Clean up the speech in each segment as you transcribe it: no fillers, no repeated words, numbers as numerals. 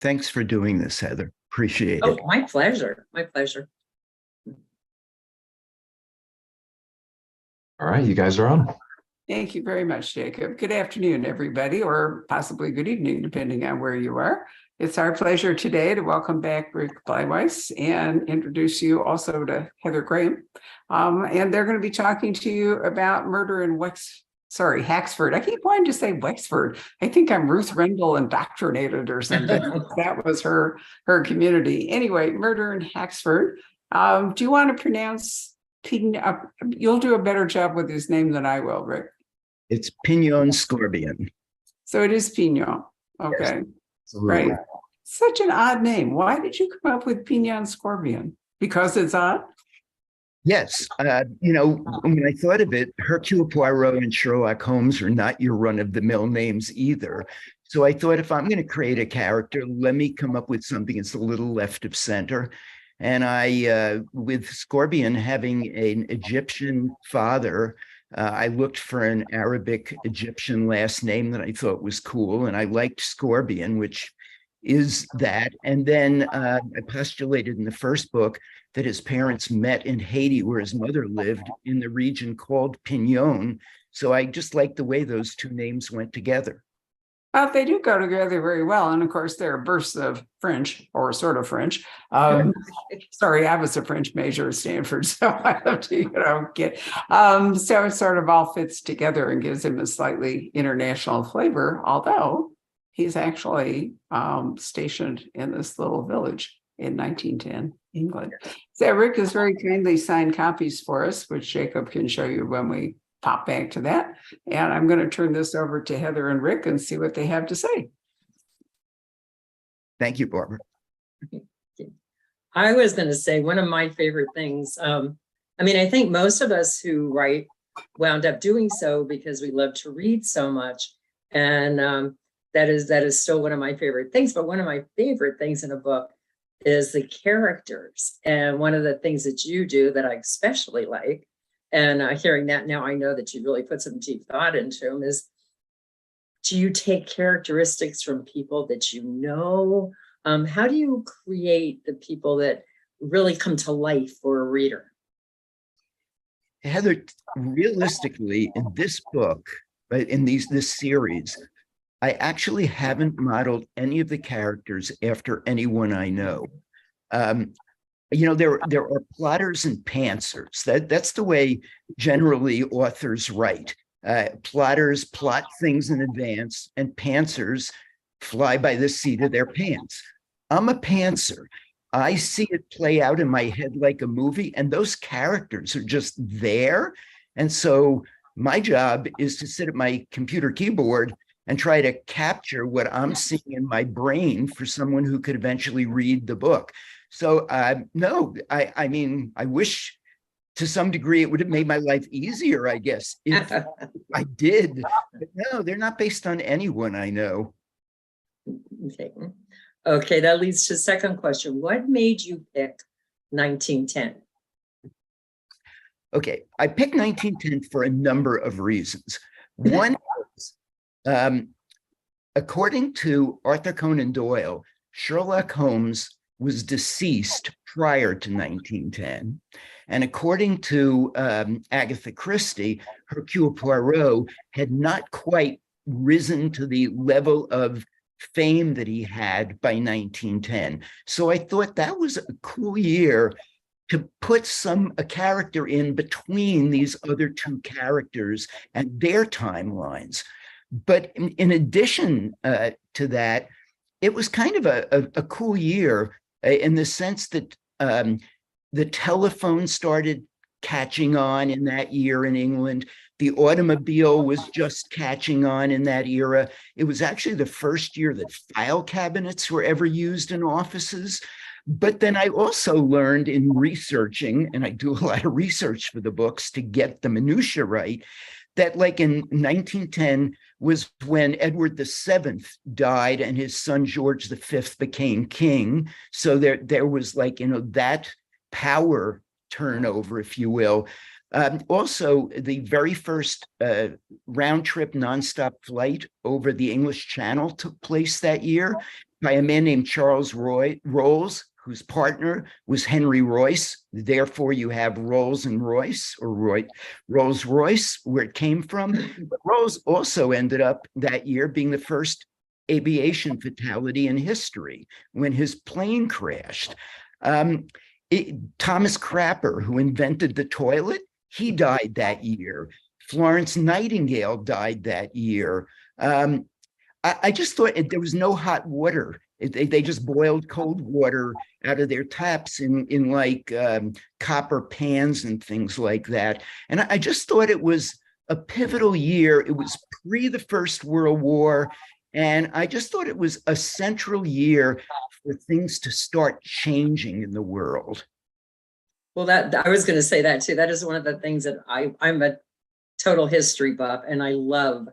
Thanks for doing this, Heather. Appreciate Oh, it. my pleasure. My pleasure. All right, you guys are on. Thank you very much, Jacob. Good afternoon, everybody, or possibly good evening, depending on where you are. It's our pleasure today to welcome back Rick Bleiweiss and introduce you also to Heather Graham. And they're going to be talking to you about murder in Haxford. I keep wanting to say Wexford. I think I'm Ruth Rendell indoctrinated or something. That was her community. Anyway, murder in Haxford. Do you want to pronounce you'll do a better job with his name than I will, Rick. It's Pignon Scorbion. So it is Pignon. Okay. Yes, right. Such an odd name. Why did you come up with Pignon Scorbion? Because it's odd? Yes. When I thought of it, Hercule Poirot and Sherlock Holmes are not your run-of-the-mill names either. So I thought, if I'm going to create a character, let me come up with something that's a little left of center. And with Scorbion having an Egyptian father, I looked for an Arabic Egyptian last name that I thought was cool. And I liked Scorbion, which is that. And then I postulated in the first book that his parents met in Haiti, where his mother lived, in the region called Pignon. So I just liked the way those two names went together. They do go together very well. And of course, there are bursts of French, or sort of French. Sorry, I was a French major at Stanford, so I have to, get. So it sort of all fits together and gives him a slightly international flavor, although he's actually stationed in this little village in 1910, England. So Rick has very kindly signed copies for us, which Jacob can show you when we pop back to that. And I'm going to turn this over to Heather and Rick and see what they have to say. Thank you, Barbara. I was going to say one of my favorite things. I think most of us who write wound up doing so because we love to read so much. And that is still one of my favorite things. But one of my favorite things in a book is the characters. And one of the things that you do that I especially like, and hearing that now, I know that you really put some deep thought into them, is, do you take characteristics from people that you know? How do you create the people that really come to life for a reader? Heather, realistically, in this book, in this series, I actually haven't modeled any of the characters after anyone I know. There are plotters and pantsers. That's the way generally authors write. Plotters plot things in advance, and pantsers fly by the seat of their pants. I'm a pantser. I see it play out in my head like a movie, and those characters are just there. And so my job is to sit at my computer keyboard and try to capture what I'm seeing in my brain for someone who could eventually read the book. So no, I wish to some degree it would have made my life easier, I guess, if I did. But no, they're not based on anyone I know. Okay, that leads to the second question. What made you pick 1910? Okay, I picked 1910 for a number of reasons. One is, according to Arthur Conan Doyle, Sherlock Holmes was deceased prior to 1910. And according to Agatha Christie, Hercule Poirot had not quite risen to the level of fame that he had by 1910. So I thought that was a cool year to put a character in between these other two characters and their timelines. But in addition to that, it was kind of a cool year in the sense that the telephone started catching on in that year in England. The automobile was just catching on in that era. It was actually the first year that file cabinets were ever used in offices. But then I also learned in researching, and I do a lot of research for the books to get the minutia right, that like in 1910 was when Edward VII died and his son George V became king. So there was like, that power turnover, if you will. Also, the very first round trip nonstop flight over the English Channel took place that year by a man named Charles Rolls, whose partner was Henry Royce. Therefore, you have Rolls and Royce, or Rolls Royce, where it came from. But Rolls also ended up that year being the first aviation fatality in history when his plane crashed. Thomas Crapper, who invented the toilet, he died that year. Florence Nightingale died that year. I just thought there was no hot water. They just boiled cold water out of their taps in like copper pans and things like that. And I just thought it was a pivotal year. It was pre the First World War. And I just thought it was a central year for things to start changing in the world. Well, that I was going to say that too. That is one of the things that I'm a total history buff, and I love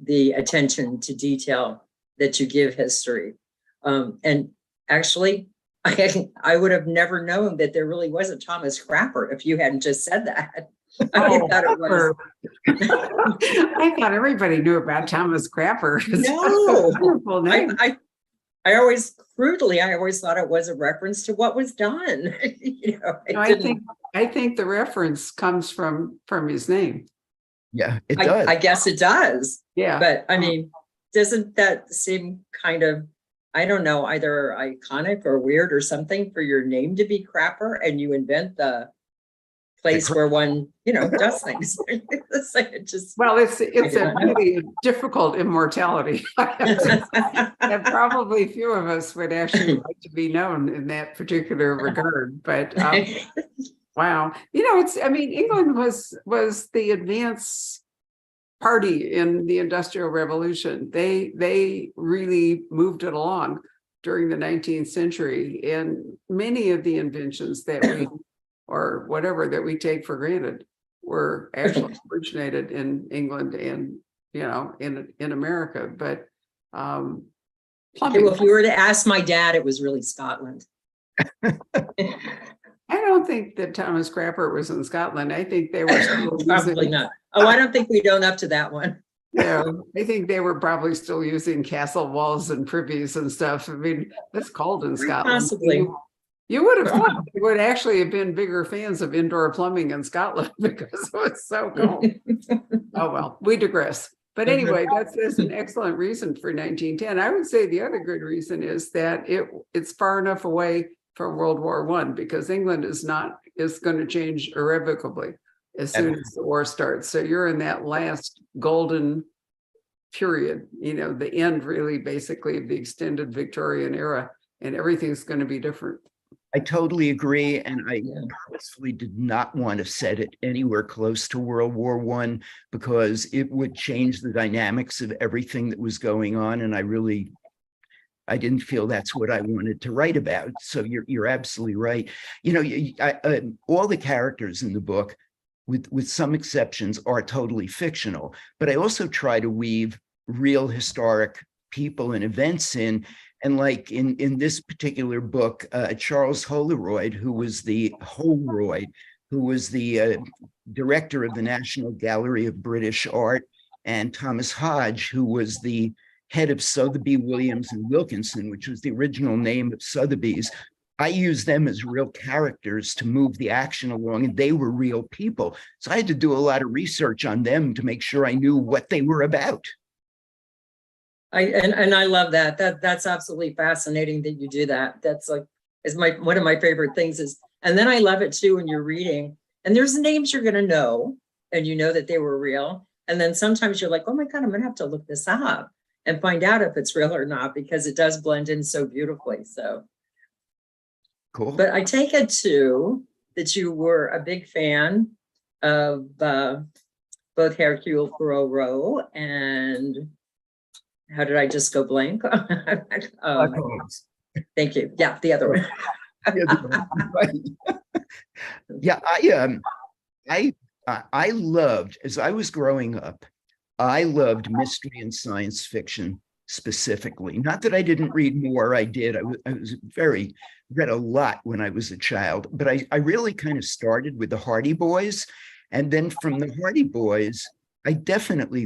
the attention to detail that you give history. And actually, I would have never known that there really was a Thomas Crapper if you hadn't just said that. I thought it was. I thought everybody knew about Thomas Crapper. No, wonderful name. I always thought it was a reference to what was done. You know, I think the reference comes from his name. Yeah, it does. I guess it does. Yeah. But I mean, doesn't that seem kind of, I don't know, either iconic or weird or something for your name to be Crapper and you invent the place where one, you know, does things. It's like it just. Well, it's a really difficult immortality. And probably few of us would actually like to be known in that particular regard. But wow, you know, England was the advance party in the Industrial Revolution. They really moved it along during the 19th century, and many of the inventions that we or whatever that we take for granted were actually originated in England and, you know, in America. But plumbing. Okay, well, if you were to ask my dad, it was really Scotland. I don't think that Thomas Crapper was in Scotland. I think they were still Probably not. Oh, I don't think we'd own up to that one. Yeah, I think they were probably still using castle walls and privies and stuff. I mean, that's cold in Scotland. Possibly. You would have thought they would actually have been bigger fans of indoor plumbing in Scotland because it was so cold. Oh, well, we digress. But anyway, that's an excellent reason for 1910. I would say the other good reason is that it's far enough away from World War I, because England is going to change irrevocably as soon as the war starts. So you're in that last golden period, you know, the end really basically of the extended Victorian era, and everything's going to be different. I totally agree, and I purposefully did not want to set it anywhere close to World War I because it would change the dynamics of everything that was going on, and I didn't feel that's what I wanted to write about. So you're absolutely right. You know, all the characters in the book, with some exceptions, are totally fictional, but I also try to weave real historic people and events in. And like in this particular book, Charles Holroyd, who was the director of the National Gallery of British Art, and Thomas Hodge, who was the head of Sotheby, Williams and Wilkinson, which was the original name of Sotheby's. I used them as real characters to move the action along, and they were real people. So I had to do a lot of research on them to make sure I knew what they were about. I love that. That's absolutely fascinating that you do that. That's like one of my favorite things is, and then I love it too when you're reading and there's names you're going to know and you know that they were real. And then sometimes you're like, oh my God, I'm going to have to look this up and find out if it's real or not, because it does blend in so beautifully. So cool. But I take it too that you were a big fan of both Hercule Poirot and how did I just go blank? Thank you. Yeah, the other one. Yeah, I loved, as I was growing up, I loved mystery and science fiction specifically. Not that I didn't read more, I did. I was read a lot when I was a child, but I really kind of started with the Hardy Boys. And then from the Hardy Boys, I definitely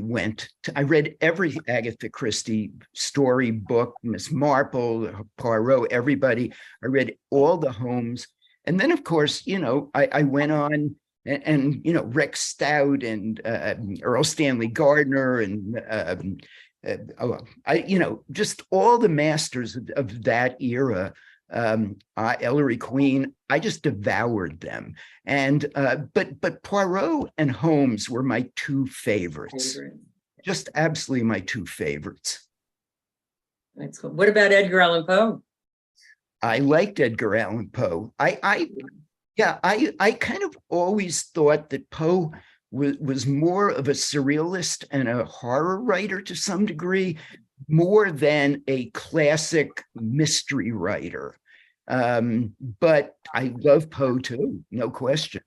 I read every Agatha Christie story book, Miss Marple, Poirot, everybody. I read all the Holmes. And then, of course, I went on and Rex Stout and Earl Stanley Gardner and just all the masters of that era. Ellery Queen, I just devoured them. And but Poirot and Holmes were my two favorites. Just absolutely my two favorites. That's cool. What about Edgar Allan Poe? I liked Edgar Allan Poe. I kind of always thought that Poe was more of a surrealist and a horror writer to some degree, more than a classic mystery writer. But I love Poe too, no question.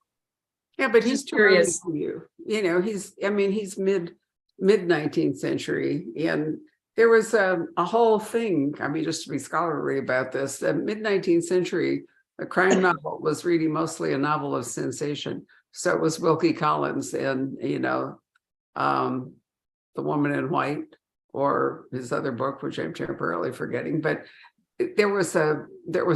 Yeah, but he's too early curious. for you. He's mid 19th century, and there was a whole thing. Just to be scholarly about this, the mid 19th century, a crime novel was really mostly a novel of sensation. So it was Wilkie Collins and The Woman in White, or his other book, which I'm temporarily forgetting. But there was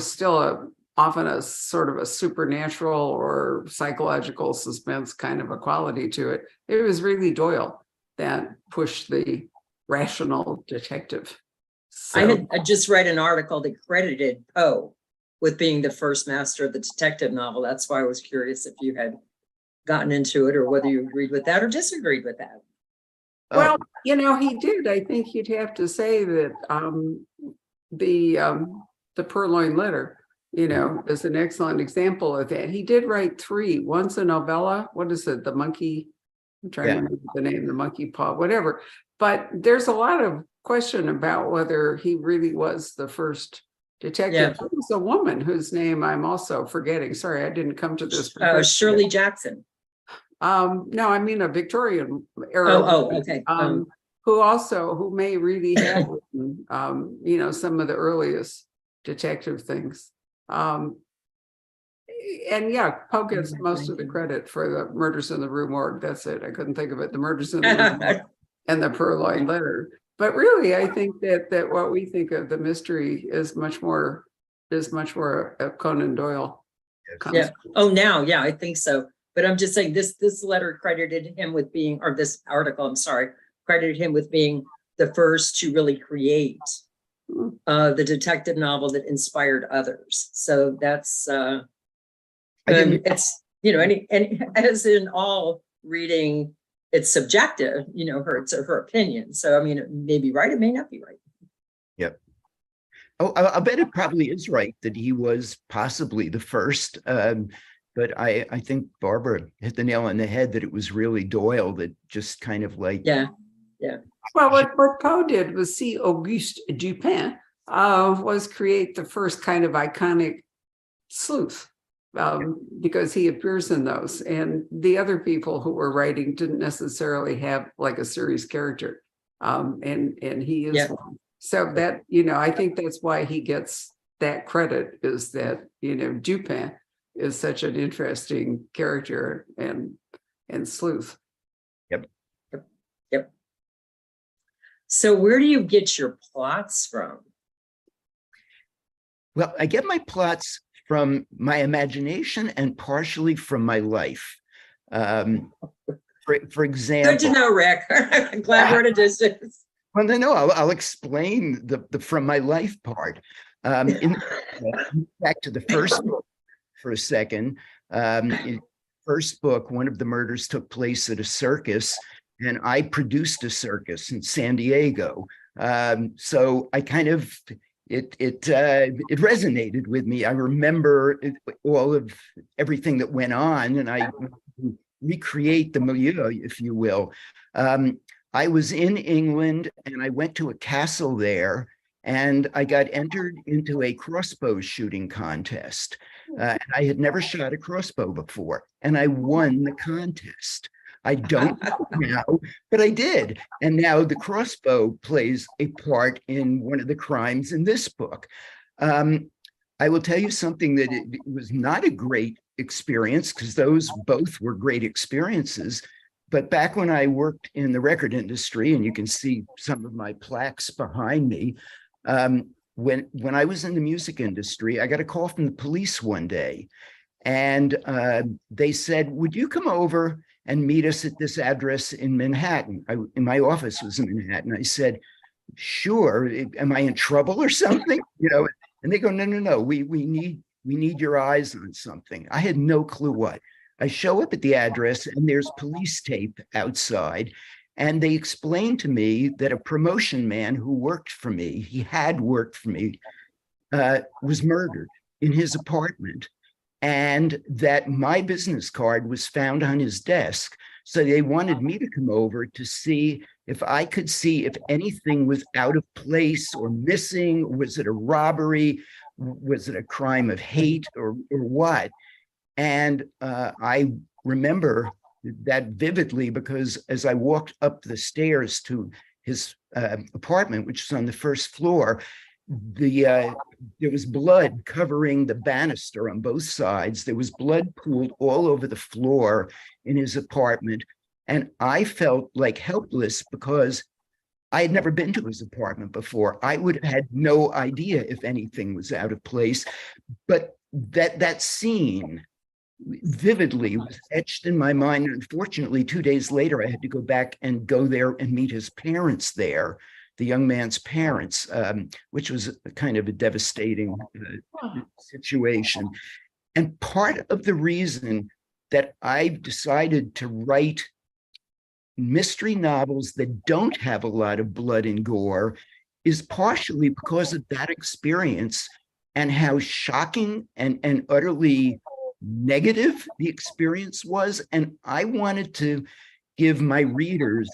still often a sort of a supernatural or psychological suspense kind of a quality to it. It was really Doyle that pushed the rational detective. So, I just read an article that credited Poe with being the first master of the detective novel. That's why I was curious if you had gotten into it or whether you agreed with that or disagreed with that. well, he did. I think you'd have to say that the Purloined Letter, is an excellent example of that. He did write three. One's a novella. What is it? The Monkey. I'm trying to remember the name. The Monkey Paw. Whatever. But there's a lot of question about whether he really was the first detective. Yeah. There was a woman whose name I'm also forgetting. Sorry, I didn't come to this. Shirley Jackson. No, I mean a Victorian era. Okay. Who may really have written, some of the earliest detective things. And Poe gets most of the credit for the Murders in the Rue Morgue. That's it. I couldn't think of it. The Murders in the Rue Morgue and the Purloined Letter. But really, I think that what we think of the mystery is much more a Conan Doyle. Yeah. Oh, now, yeah, I think so. But I'm just saying this letter credited him with being, or this article, I'm sorry, credited him with being the first to really create the detective novel that inspired others. So that's it's and as in all reading, it's subjective, it's her opinion. So it may be right, it may not be right. Yep. Oh, I bet it probably is right that he was possibly the first. But I think Barbara hit the nail on the head that it was really Doyle that just kind of Yeah. Well, what Poe did was see Auguste Dupin was create the first kind of iconic sleuth because he appears in those, and the other people who were writing didn't necessarily have like a serious character, and he is one. So that I think that's why he gets that credit, is that Dupin is such an interesting character and sleuth. Yep. So where do you get your plots from? Well, I get my plots from my imagination and partially from my life. For example, good to know, Rick. I'm glad we're at a distance. Well, no, I'll explain the from my life part. Back to the first book for a second. In the first book, one of the murders took place at a circus, and I produced a circus in San Diego. So I kind of it resonated with me. I remember all of everything that went on, and I recreate the milieu, if you will. I was in England, and I went to a castle there, and I got entered into a crossbow shooting contest. And I had never shot a crossbow before, and I won the contest. I don't know now, but I did. And now the crossbow plays a part in one of the crimes in this book. I will tell you something that it was not a great experience, because those both were great experiences. But back when I worked in the record industry, and you can see some of my plaques behind me, when I was in the music industry, I got a call from the police one day, and they said, "Would you come over and meet us at this address in Manhattan?" My office was in Manhattan. I said, "Sure. Am I in trouble or something?" And they go, "No, no, no. We need your eyes on something." I had no clue what. I show up at the address and there's police tape outside. And they explained to me that a promotion man who worked for me, he had worked for me, was murdered in his apartment, and that my business card was found on his desk. So they wanted me to come over to see if I could see if anything was out of place or missing. Was it a robbery? Was it a crime of hate or what? And I remember that vividly, because as I walked up the stairs to his apartment, which was on the first floor, there was blood covering the banister on both sides. There was blood pooled all over the floor in his apartment. And I felt like helpless because I had never been to his apartment before. I would have had no idea if anything was out of place. But that scene vividly was etched in my mind. Unfortunately, 2 days later, I had to go back and go there and meet his parents there, the young man's parents, which was kind of a devastating situation. And part of the reason that I've decided to write mystery novels that don't have a lot of blood and gore is partially because of that experience and how shocking and utterly negative the experience was. And I wanted to give my readers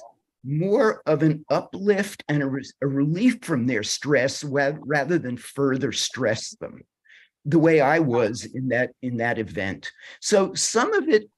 more of an uplift and a relief from their stress rather than further stress them, the way I was in that event. So some of it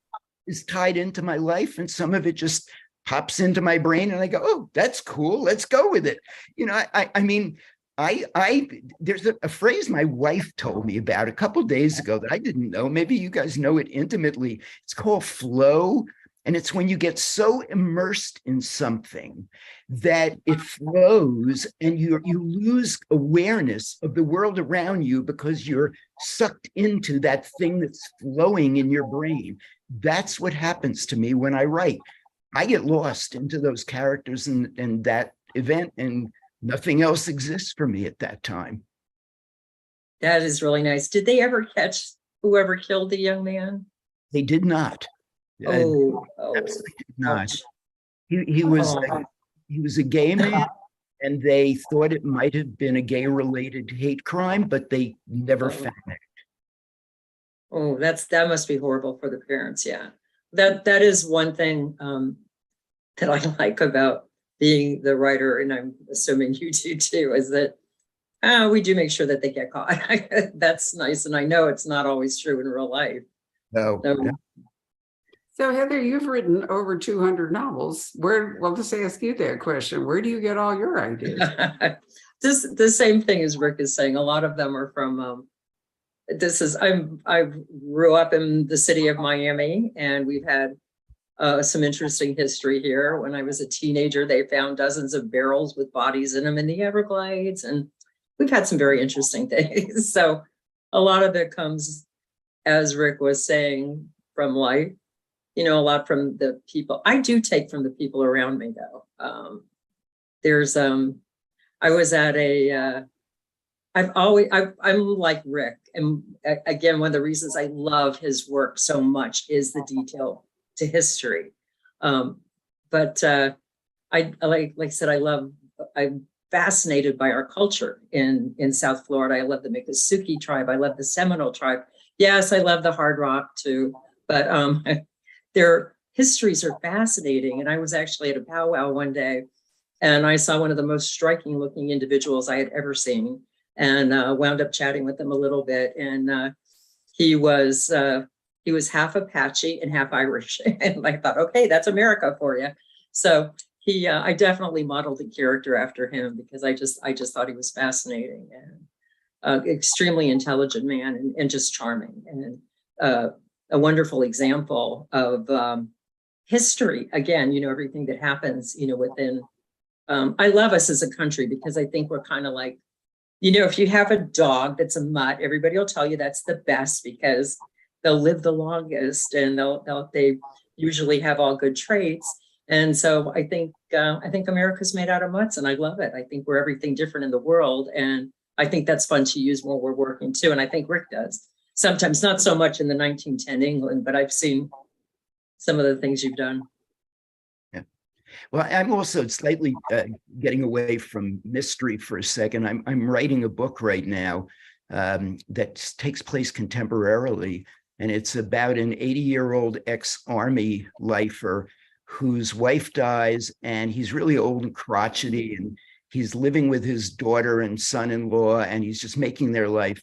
is tied into my life, and some of it just pops into my brain, and I go, "Oh, that's cool. Let's go with it." I mean, there's a phrase my wife told me about a couple of days ago that I didn't know. Maybe you guys know it intimately. It's called flow. And it's when you get so immersed in something that it flows and you lose awareness of the world around you because you're sucked into that thing that's flowing in your brain. That's what happens to me when I write. I get lost into those characters and that event, and nothing else exists for me at that time. That is really nice. Did they ever catch whoever killed the young man? They did not. Absolutely did not. He was a gay man, and they thought it might have been a gay-related hate crime, but they never found it. Oh, that must be horrible for the parents. Yeah, that is one thing that I like about being the writer, and I'm assuming you do too, is that we do make sure that they get caught. That's nice, and I know it's not always true in real life. No. So Heather, you've written over 200 novels. Well, just ask you that question. Where do you get all your ideas? The same thing as Rick is saying. A lot of them are from, I grew up in the city of Miami, and we've had some interesting history here. When I was a teenager, they found dozens of barrels with bodies in them in the Everglades, and we've had some very interesting things. So a lot of it comes, as Rick was saying, from life. A lot from the people. I do take from the people around me, though. I was at I'm like Rick. And again, one of the reasons I love his work so much is the detail to history. But like I said, I'm fascinated by our culture in South Florida. I love the Miccosukee tribe. I love the Seminole tribe. Yes, I love the Hard Rock too. But their histories are fascinating. And I was actually at a powwow one day, and I saw one of the most striking looking individuals I had ever seen, and wound up chatting with him a little bit. And he was half Apache and half Irish. And I thought, okay, that's America for you. So I definitely modeled the character after him, because I just thought he was fascinating and extremely intelligent man, and just charming. And a wonderful example of history. Again, everything that happens, within. I love us as a country because I think we're kind of like, if you have a dog that's a mutt, everybody will tell you that's the best because they'll live the longest and they usually have all good traits. And so I think America's made out of mutts, and I love it. I think we're everything different in the world, and I think that's fun to use when we're working too. And I think Rick does sometimes, not so much in the 1910 England, but I've seen some of the things you've done. Yeah. Well, I'm also slightly getting away from mystery for a second. I'm writing a book right now that takes place contemporarily, and it's about an 80-year-old ex-army lifer whose wife dies, and he's really old and crotchety, and he's living with his daughter and son-in-law, and he's just making their life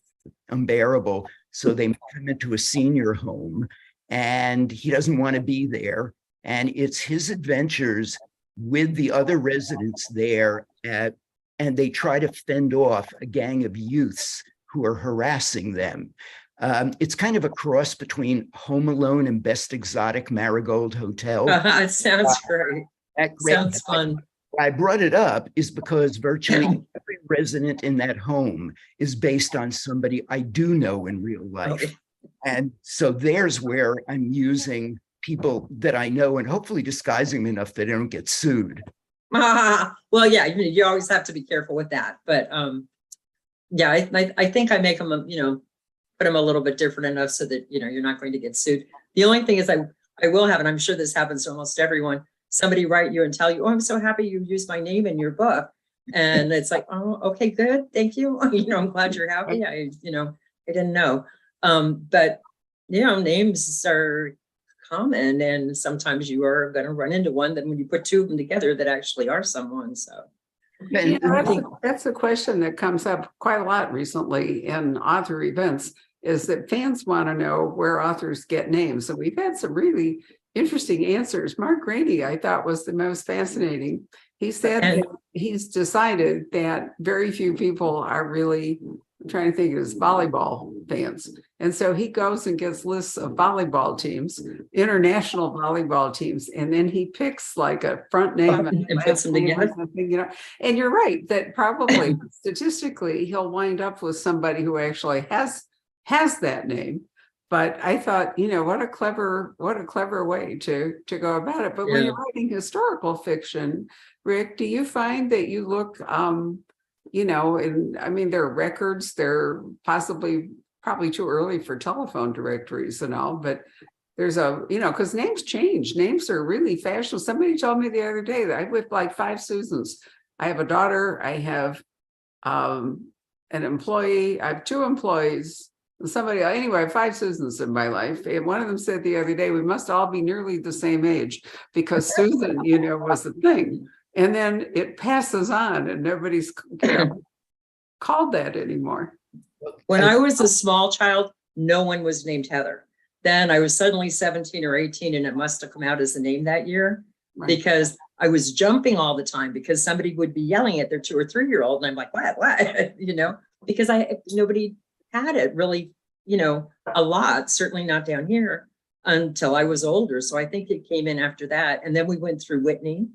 unbearable. So they move him into a senior home, and he doesn't want to be there. And it's his adventures with the other residents there, and they try to fend off a gang of youths who are harassing them. It's kind of a cross between Home Alone and Best Exotic Marigold Hotel. It sounds great. Sounds fun. Why I brought it up is because virtually every resident in that home is based on somebody I do know in real life. Okay. And so there's where I'm using people that I know and hopefully disguising them enough that they don't get sued. Well, yeah, you always have to be careful with that. But yeah, I think I make them, put them a little bit different enough so that, you're not going to get sued. The only thing is I will have, and I'm sure this happens to almost everyone, somebody write you and tell you, oh, I'm so happy you used my name in your book. And it's like, oh, okay, good. Thank you. I'm glad you're happy. I didn't know. But, names are common, and sometimes you are going to run into one that when you put two of them together that actually are someone. So that's a question that comes up quite a lot recently in author events, is that fans want to know where authors get names. So we've had some really interesting answers. Mark Grady, I thought, was the most fascinating. He said that he's decided that very few people are really, I'm trying to think of his volleyball fans. And so he goes and gets lists of volleyball teams, international volleyball teams, and then he picks like a front name and puts them together. And you're right that probably statistically he'll wind up with somebody who actually has that name. But I thought, what a clever way to go about it. But when you're writing historical fiction, Rick, do you find that you look, and I mean, there are records, they're probably too early for telephone directories and all, but there's because names change. Names are really fashionable. Somebody told me the other day that I have like 5 Susans. I have a daughter, I have an employee, I have 2 employees. Anyway, I have 5 Susans in my life. And one of them said the other day, we must all be nearly the same age because Susan, was the thing. And then it passes on and nobody's called that anymore. When I was a small child, no one was named Heather. Then I was suddenly 17 or 18 and it must have come out as a name that year because I was jumping all the time because somebody would be yelling at their 2 or 3-year-old. And I'm like, what? Because nobody had it really, a lot, certainly not down here until I was older. So I think it came in after that. And then we went through Whitney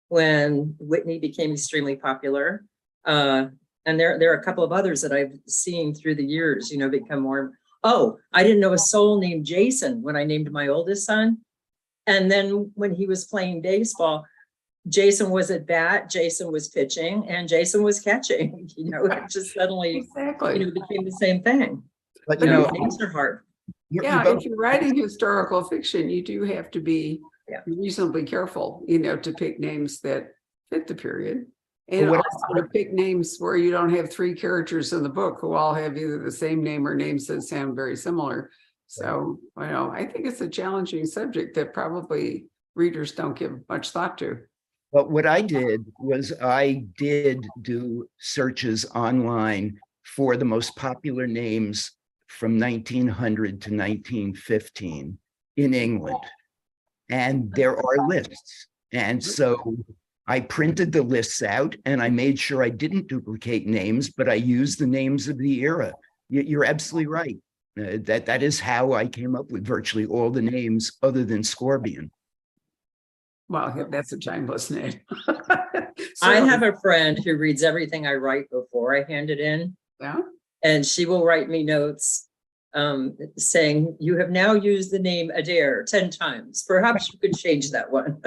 when Whitney became extremely popular. And there are a couple of others that I've seen through the years, become more. Oh, I didn't know a soul named Jason when I named my oldest son. And then when he was playing baseball, Jason was at bat, Jason was pitching, and Jason was catching. It just suddenly became the same thing. But names are hard. If you're writing historical fiction, you do have to be reasonably careful, to pick names that fit the period. And also to pick names where you don't have 3 characters in the book who all have either the same name or names that sound very similar. So, I think it's a challenging subject that probably readers don't give much thought to. But what I did was I did do searches online for the most popular names from 1900 to 1915 in England. And there are lists. And so I printed the lists out and I made sure I didn't duplicate names, but I used the names of the era. You're absolutely right. That is how I came up with virtually all the names other than Scorpion. Well, that's a timeless name. I have a friend who reads everything I write before I hand it in. Yeah. And she will write me notes saying, you have now used the name Adair 10 times. Perhaps you could change that one,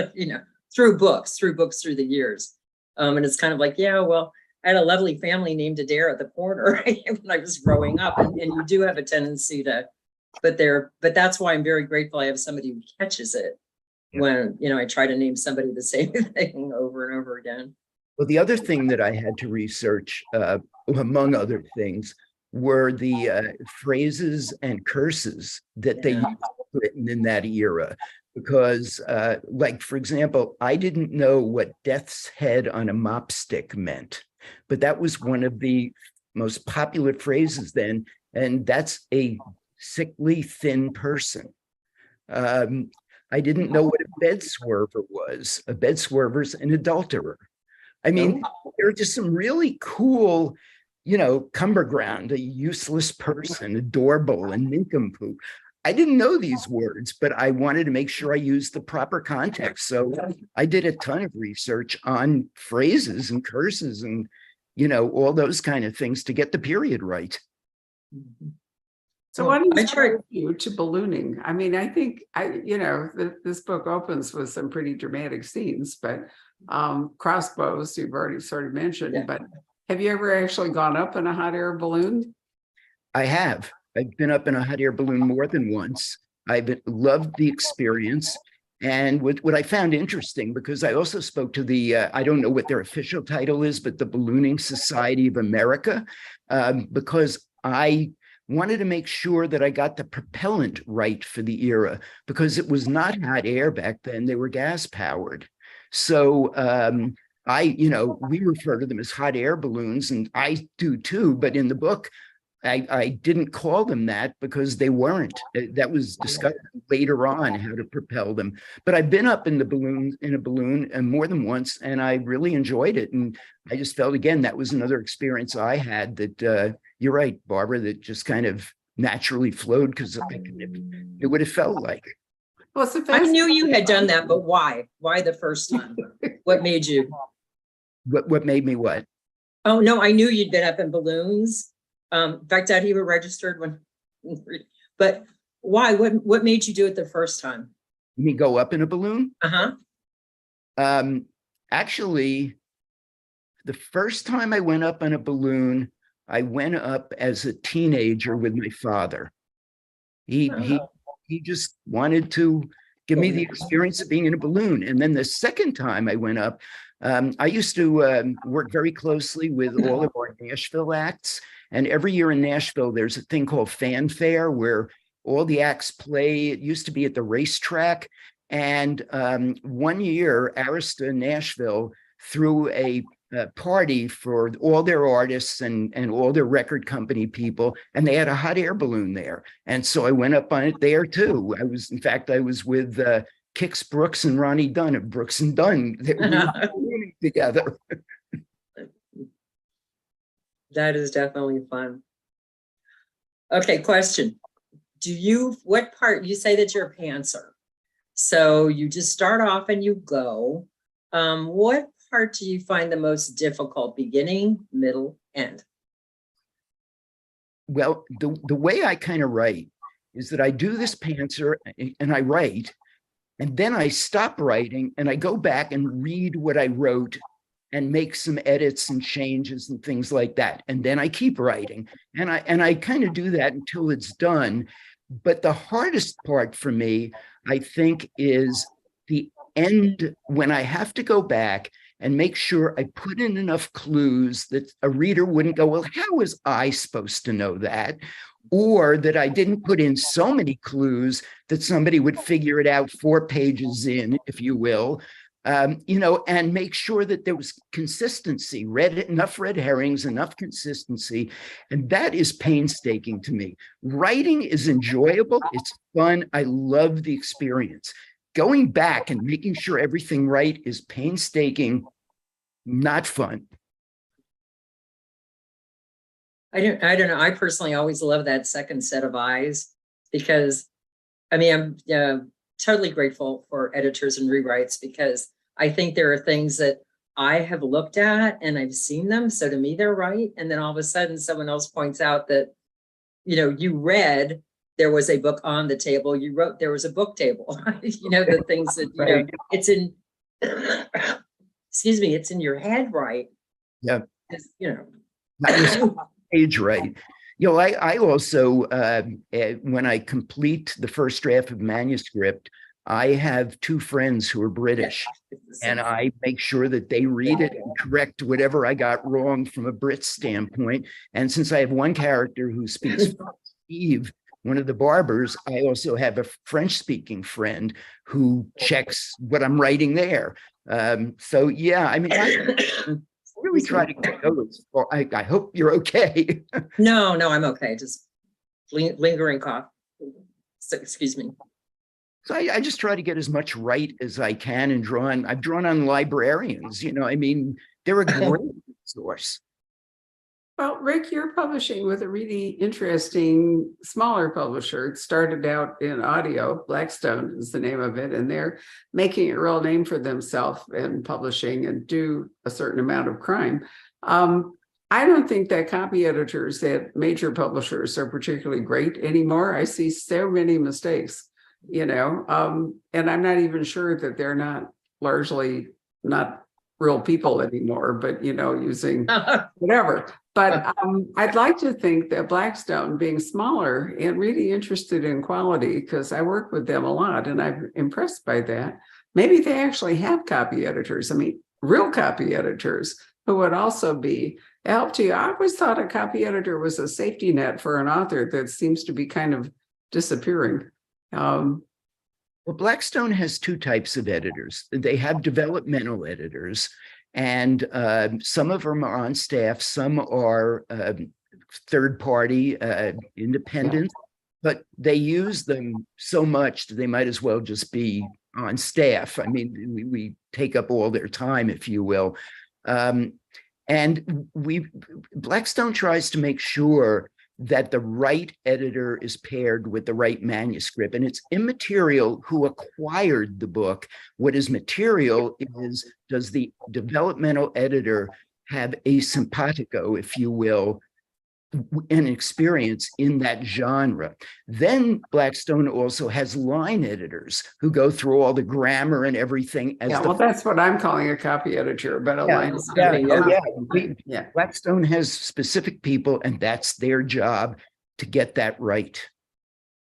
through books through the years. And it's kind of like, yeah, well, I had a lovely family named Adair at the corner when I was growing up. And you do have a tendency to, but that's why I'm very grateful I have somebody who catches it when, I try to name somebody the same thing over and over again. Well, the other thing that I had to research, among other things, were the phrases and curses that they used written in that era. Because, like, for example, I didn't know what death's head on a mop stick meant, but that was one of the most popular phrases then. And that's a sickly, thin person. I didn't know what a bed swerver was. A bed swerver's an adulterer. I mean, there are just some really cool, cumberground, a useless person, adorable, and nincompoop. I didn't know these words, but I wanted to make sure I used the proper context. So I did a ton of research on phrases and curses and, all those kind of things to get the period right. So what inspired you to ballooning? I mean, I think this book opens with some pretty dramatic scenes, but crossbows, you've already sort of mentioned, but have you ever actually gone up in a hot air balloon? I have. I've been up in a hot air balloon more than once. I've loved the experience. And what I found interesting, because I also spoke to the, I don't know what their official title is, but the Ballooning Society of America, because I wanted to make sure that I got the propellant right for the era, because it was not hot air back then, they were gas powered. So we refer to them as hot air balloons, and I do too, but in the book, I didn't call them that because they weren't. That was discovered later on, how to propel them. But I've been up in a balloon and more than once, and I really enjoyed it. And I just felt, again, that was another experience I had that, you're right, Barbara, that just kind of naturally flowed because it would have felt like. Well, I knew you had done that, but why? Why the first time? What made you? What made me what? Oh, no, I knew you'd been up in balloons. In fact, Dad, you were registered but why? What made you do it the first time? You mean go up in a balloon? Uh-huh. Actually, the first time I went up in a balloon, I went up as a teenager with my father. He just wanted to give me the experience of being in a balloon. And then the second time I went up, I used to work very closely with all of our Nashville acts. And every year in Nashville, there's a thing called fanfare where all the acts play. It used to be at the racetrack. And one year, Arista Nashville threw a party for all their artists and all their record company people, and they had a hot air balloon there. And so I went up on it there too. I was with Kix Brooks and Ronnie Dunn of Brooks and Dunn. They were together. That is definitely fun. Okay, question. What part, you say that you're a pantser. So you just start off and you go. What part do you find the most difficult, beginning, middle, end? Well, the way I kind of write is that I do this pantser and I write, and then I stop writing and I go back and read what I wrote and make some edits and changes and things like that. And then I keep writing. And I kind of do that until it's done. But the hardest part for me, I think, is the end, when I have to go back and make sure I put in enough clues that a reader wouldn't go, well, how was I supposed to know that? Or that I didn't put in so many clues that somebody would figure it out 4 pages in, if you will. And make sure that there was consistency, enough red herrings, enough consistency. And that is painstaking to me. Writing is enjoyable. It's fun. I love the experience. Going back and making sure everything right is painstaking, not fun. I don't know. I personally always love that second set of eyes because, I mean, I'm totally grateful for editors and rewrites because I think there are things that I have looked at and I've seen them. So to me, they're right. And then all of a sudden someone else points out that, you read, there was a book on the table, you wrote, there was a book table, the things that, Right. it's in, excuse me, it's in your head, right? Yeah. That was age right. I also, when I complete the first draft of manuscript, I have two friends who are British, and I make sure that they read it and correct whatever I got wrong from a Brit standpoint. And since I have one character who speaks Eve, one of the barbers, I also have a French-speaking friend who checks what I'm writing there. So yeah, I mean, I really try to go as far. I hope you're okay. No, I'm okay. Just lingering cough. So, excuse me. So I just try to get as much right as I can and I've drawn on librarians, I mean, they're a great source. Well, Rick, you're publishing with a really interesting smaller publisher. It started out in audio. Blackstone is the name of it, and they're making a real name for themselves in publishing and do a certain amount of crime. I don't think that copy editors at major publishers are particularly great anymore. I see so many mistakes, and I'm not even sure that they're not largely not real people anymore, but using whatever. But I'd like to think that Blackstone, being smaller and really interested in quality, because I work with them a lot and I'm impressed by that, maybe they actually have copy editors. I mean, real copy editors who would also be a help to you. I always thought a copy editor was a safety net for an author that seems to be kind of disappearing. Well, Blackstone has two types of editors. They have developmental editors, and some of them are on staff, some are third-party, independent, but they use them so much that they might as well just be on staff. I mean, we take up all their time, if you will. And Blackstone tries to make sure that the right editor is paired with the right manuscript. And it's immaterial who acquired the book. What is material is, does the developmental editor have a simpatico, if you will, an experience in that genre? Then Blackstone also has line editors who go through all the grammar and everything. Well, that's what I'm calling a copy editor, but a line editor. Blackstone has specific people, and that's their job to get that right.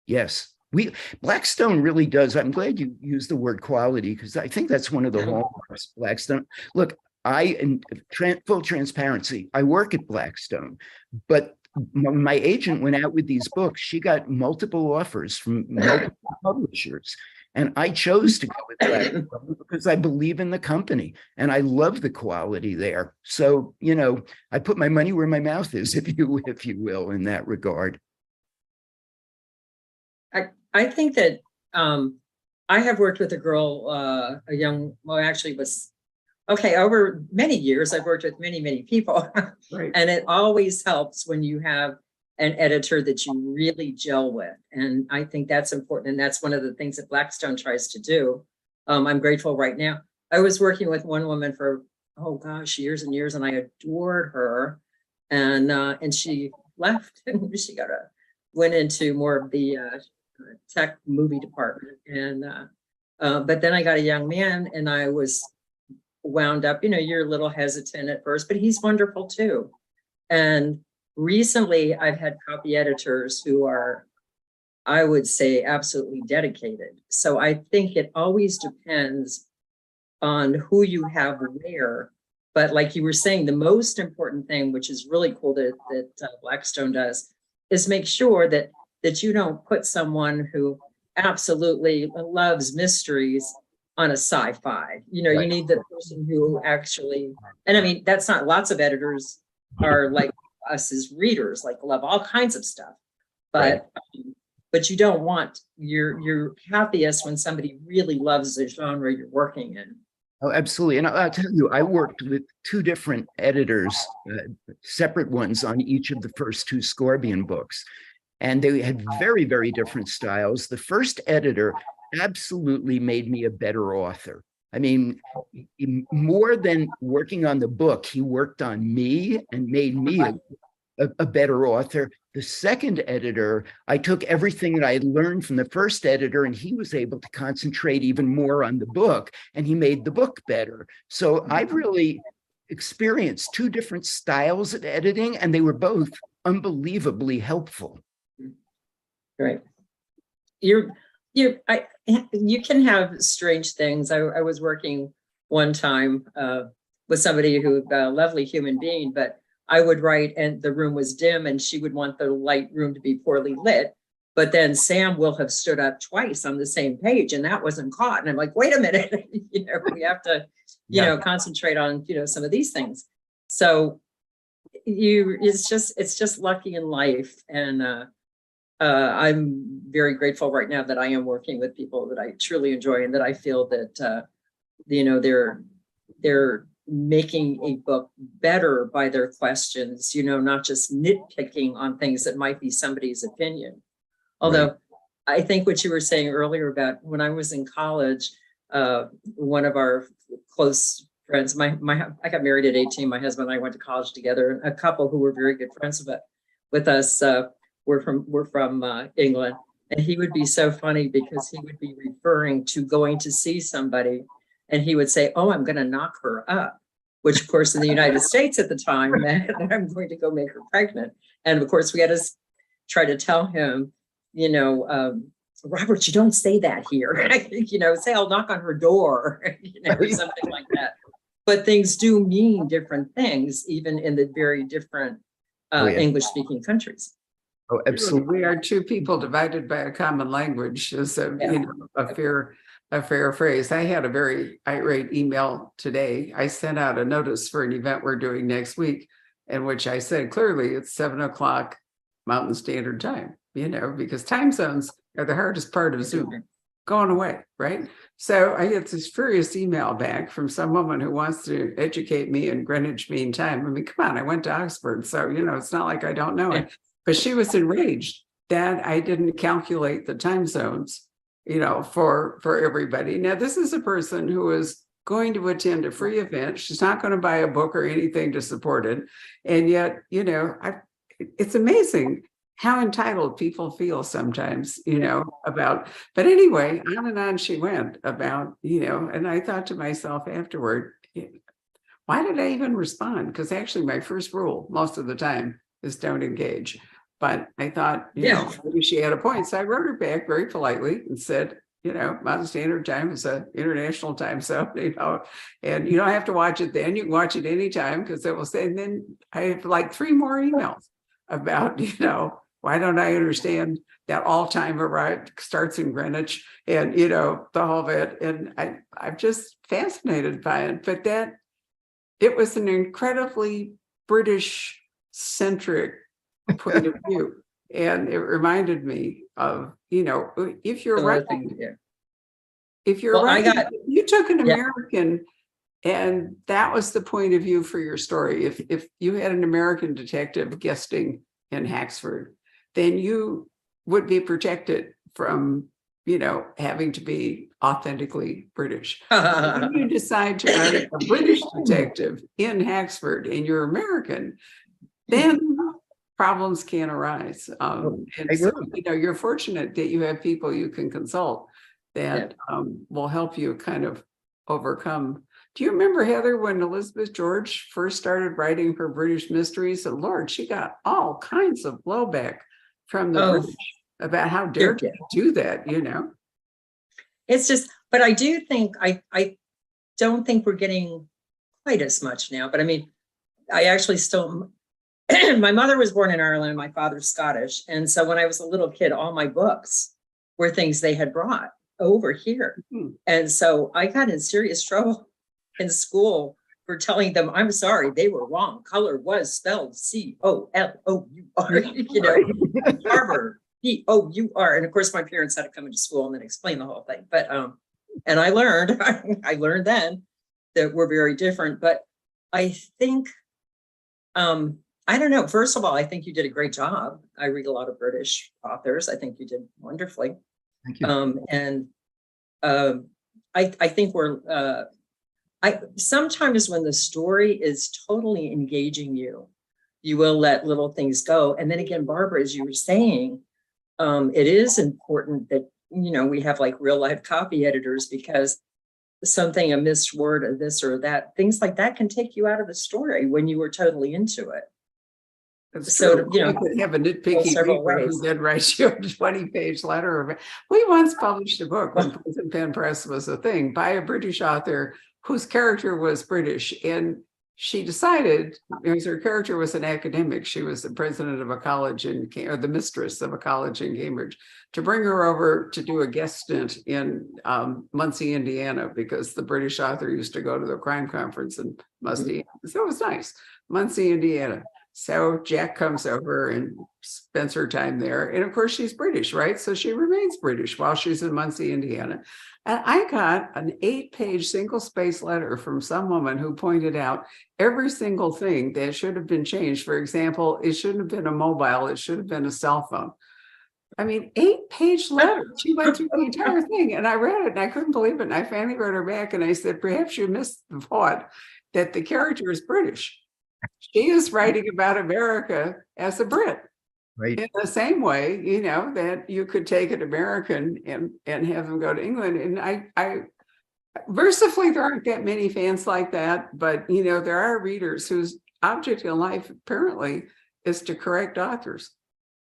Yes. Blackstone really does. I'm glad you used the word quality, because I think that's one of the hallmarks of Blackstone. Look, in full transparency, I work at Blackstone, but when my agent went out with these books, she got multiple offers from multiple publishers. And I chose to go with Blackstone because I believe in the company and I love the quality there. So, I put my money where my mouth is, if you will, in that regard. I think that I have worked with a girl, over many years, I've worked with many, many people. Right. And it always helps when you have an editor that you really gel with. And I think that's important. And that's one of the things that Blackstone tries to do. I'm grateful right now. I was working with one woman for, years and years, and I adored her. And she left and she went into more of the tech movie department. And but then I got a young man, and I was wound up, you're a little hesitant at first, but he's wonderful too. And recently I've had copy editors who are, I would say, absolutely dedicated. So I think it always depends on who you have where. But like you were saying, the most important thing, which is really cool that Blackstone does, is make sure that you don't put someone who absolutely loves mysteries on a sci-fi. You need the person who actually, and I mean, that's not, lots of editors are like us as readers, like love all kinds of stuff, but you don't want, you're happiest when somebody really loves the genre you're working in. Oh, absolutely. And I'll tell you, I worked with two different editors, separate ones on each of the first two Scorbion books. And they had very, very different styles. The first editor absolutely made me a better author. I mean, more than working on the book, he worked on me and made me a better author. The second editor, I took everything that I had learned from the first editor, and he was able to concentrate even more on the book, and he made the book better. So I've really experienced two different styles of editing, and they were both unbelievably helpful. Right. You can have strange things. I was working one time with somebody who, a lovely human being, but I would write and the room was dim and she would want the light room to be poorly lit. But then Sam will have stood up twice on the same page and that wasn't caught. And I'm like, wait a minute, we have to, concentrate on, some of these things. So it's just lucky in life. And I'm very grateful right now that I am working with people that I truly enjoy and that I feel that, they're making a book better by their questions, not just nitpicking on things that might be somebody's opinion. Although right. I think what you were saying earlier about when I was in college, one of our close friends, I got married at 18. My husband and I went to college together. A couple who were very good friends with us were from England. And he would be so funny because he would be referring to going to see somebody and he would say, oh, I'm going to knock her up, which of course in the United States at the time meant I'm going to go make her pregnant. And of course we had to try to tell him, Robert, you don't say that here, say I'll knock on her door, or something like that. But things do mean different things, even in the very different English speaking countries. Oh, absolutely. We are two people divided by a common language is a fair phrase. I had a very irate email today. I sent out a notice for an event we're doing next week, in which I said clearly it's 7:00 Mountain Standard Time, because time zones are the hardest part of Zoom. Going away, right? So I get this furious email back from some woman who wants to educate me in Greenwich Mean Time. I mean, come on, I went to Oxford, so it's not like I don't know it. But she was enraged that I didn't calculate the time zones, for everybody. Now, this is a person who is going to attend a free event. She's not going to buy a book or anything to support it. And yet, it's amazing how entitled people feel sometimes, about, but anyway, on and on she went about, and I thought to myself afterward, why did I even respond? Because actually my first rule most of the time is don't engage. But I thought, maybe she had a point. So I wrote her back very politely and said, Mountain Standard Time is an international time zone, and you don't have to watch it then. You can watch it anytime because it will say, and then I have like 3 more emails about, why don't I understand that all time starts in Greenwich and, the whole bit. And I'm just fascinated by it. But it was an incredibly British centric point of view. And it reminded me of, if you're writing, you took an American and that was the point of view for your story. If you had an American detective guesting in Haxford, then you would be protected from, having to be authentically British. When you decide to write a British detective in Haxford and you're American, then problems can arise. And so, you're fortunate that you have people you can consult that will help you kind of overcome. Do you remember, Heather, when Elizabeth George first started writing her British mysteries? And Lord, she got all kinds of blowback from the British about how dare you do that, It's just, but I do think, I don't think we're getting quite as much now. But I mean, I actually still, my mother was born in Ireland and my father's Scottish. And so when I was a little kid, all my books were things they had brought over here. And so I got in serious trouble in school for telling them, I'm sorry, they were wrong. Color was spelled C-O-L-O-U-R, Harvard, P-O-U-R. And of course, my parents had to come into school and then explain the whole thing. But, and I learned then that were very different. But I think, I don't know. First of all, I think you did a great job. I read a lot of British authors. I think you did wonderfully. Thank you. I think sometimes when the story is totally engaging you, you will let little things go. And then again, Barbara, as you were saying, it is important that, we have like real life copy editors, because a missed word of this or that, things like that can take you out of the story when you were totally into it. That's So, true. You could have a nitpicky several reader ways. who then writes you a 20-page letter. We once published a book when Prison Pen Press was a thing by a British author whose character was British, and she decided, because her character was an academic, she was the president of a college or the mistress of a college in Cambridge, to bring her over to do a guest stint in Muncie, Indiana, because the British author used to go to the crime conference in Muncie. So it was nice, Muncie, Indiana. So Jack comes over and spends her time there. And of course, she's British, right? So she remains British while she's in Muncie, Indiana. And I got an 8-page single-space letter from some woman who pointed out every single thing that should have been changed. For example, it shouldn't have been a mobile, it should have been a cell phone. I mean, 8-page letter. She went through the entire thing, and I read it and I couldn't believe it. And I finally wrote her back and I said, perhaps you missed the thought that the character is British. She is writing about America as a Brit. Right. In the same way, that you could take an American and have them go to England. And I mercifully, there aren't that many fans like that, but there are readers whose object in life apparently is to correct authors.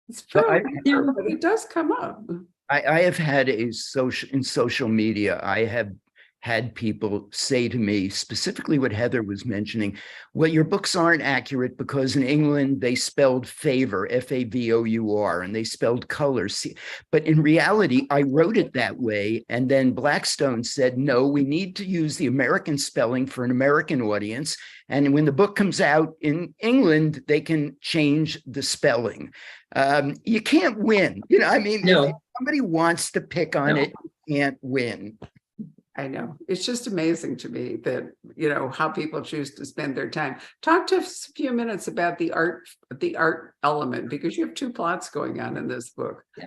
It's true, but it does come up. I have had in social media, I have had people say to me, specifically what Heather was mentioning, well, your books aren't accurate because in England they spelled favor, F-A-V-O-U-R, and they spelled colors. But in reality, I wrote it that way. And then Blackstone said, no, we need to use the American spelling for an American audience. And when the book comes out in England, they can change the spelling. You can't win. No. If somebody wants to pick on it, you can't win. I know. It's just amazing to me that, how people choose to spend their time. Talk to us a few minutes about the art element, because you have 2 plots going on in this book. Yeah.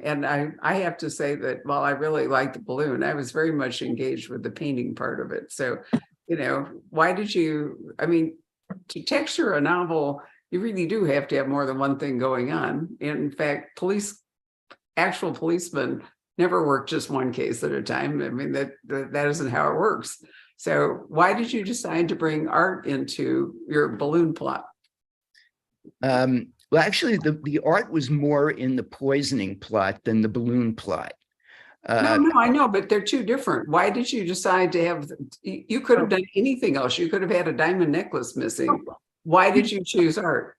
And I have to say that while I really like the balloon, I was very much engaged with the painting part of it. So, why did you, to texture a novel, you really do have to have more than one thing going on. In fact, actual policemen never work just one case at a time. That isn't how it works. So why did you decide to bring art into your balloon plot? Well, actually, the art was more in the poisoning plot than the balloon plot. No, I know, but they're 2 different. Why did you decide to have, you could have done anything else. You could have had a diamond necklace missing. Why did you choose art?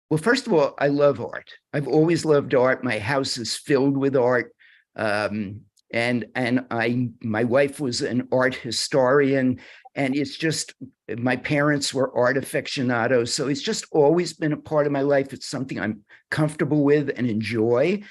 Well, first of all, I love art. I've always loved art. My house is filled with art. And my wife was an art historian, and it's just, my parents were art aficionados. So it's just always been a part of my life. It's something I'm comfortable with and enjoy.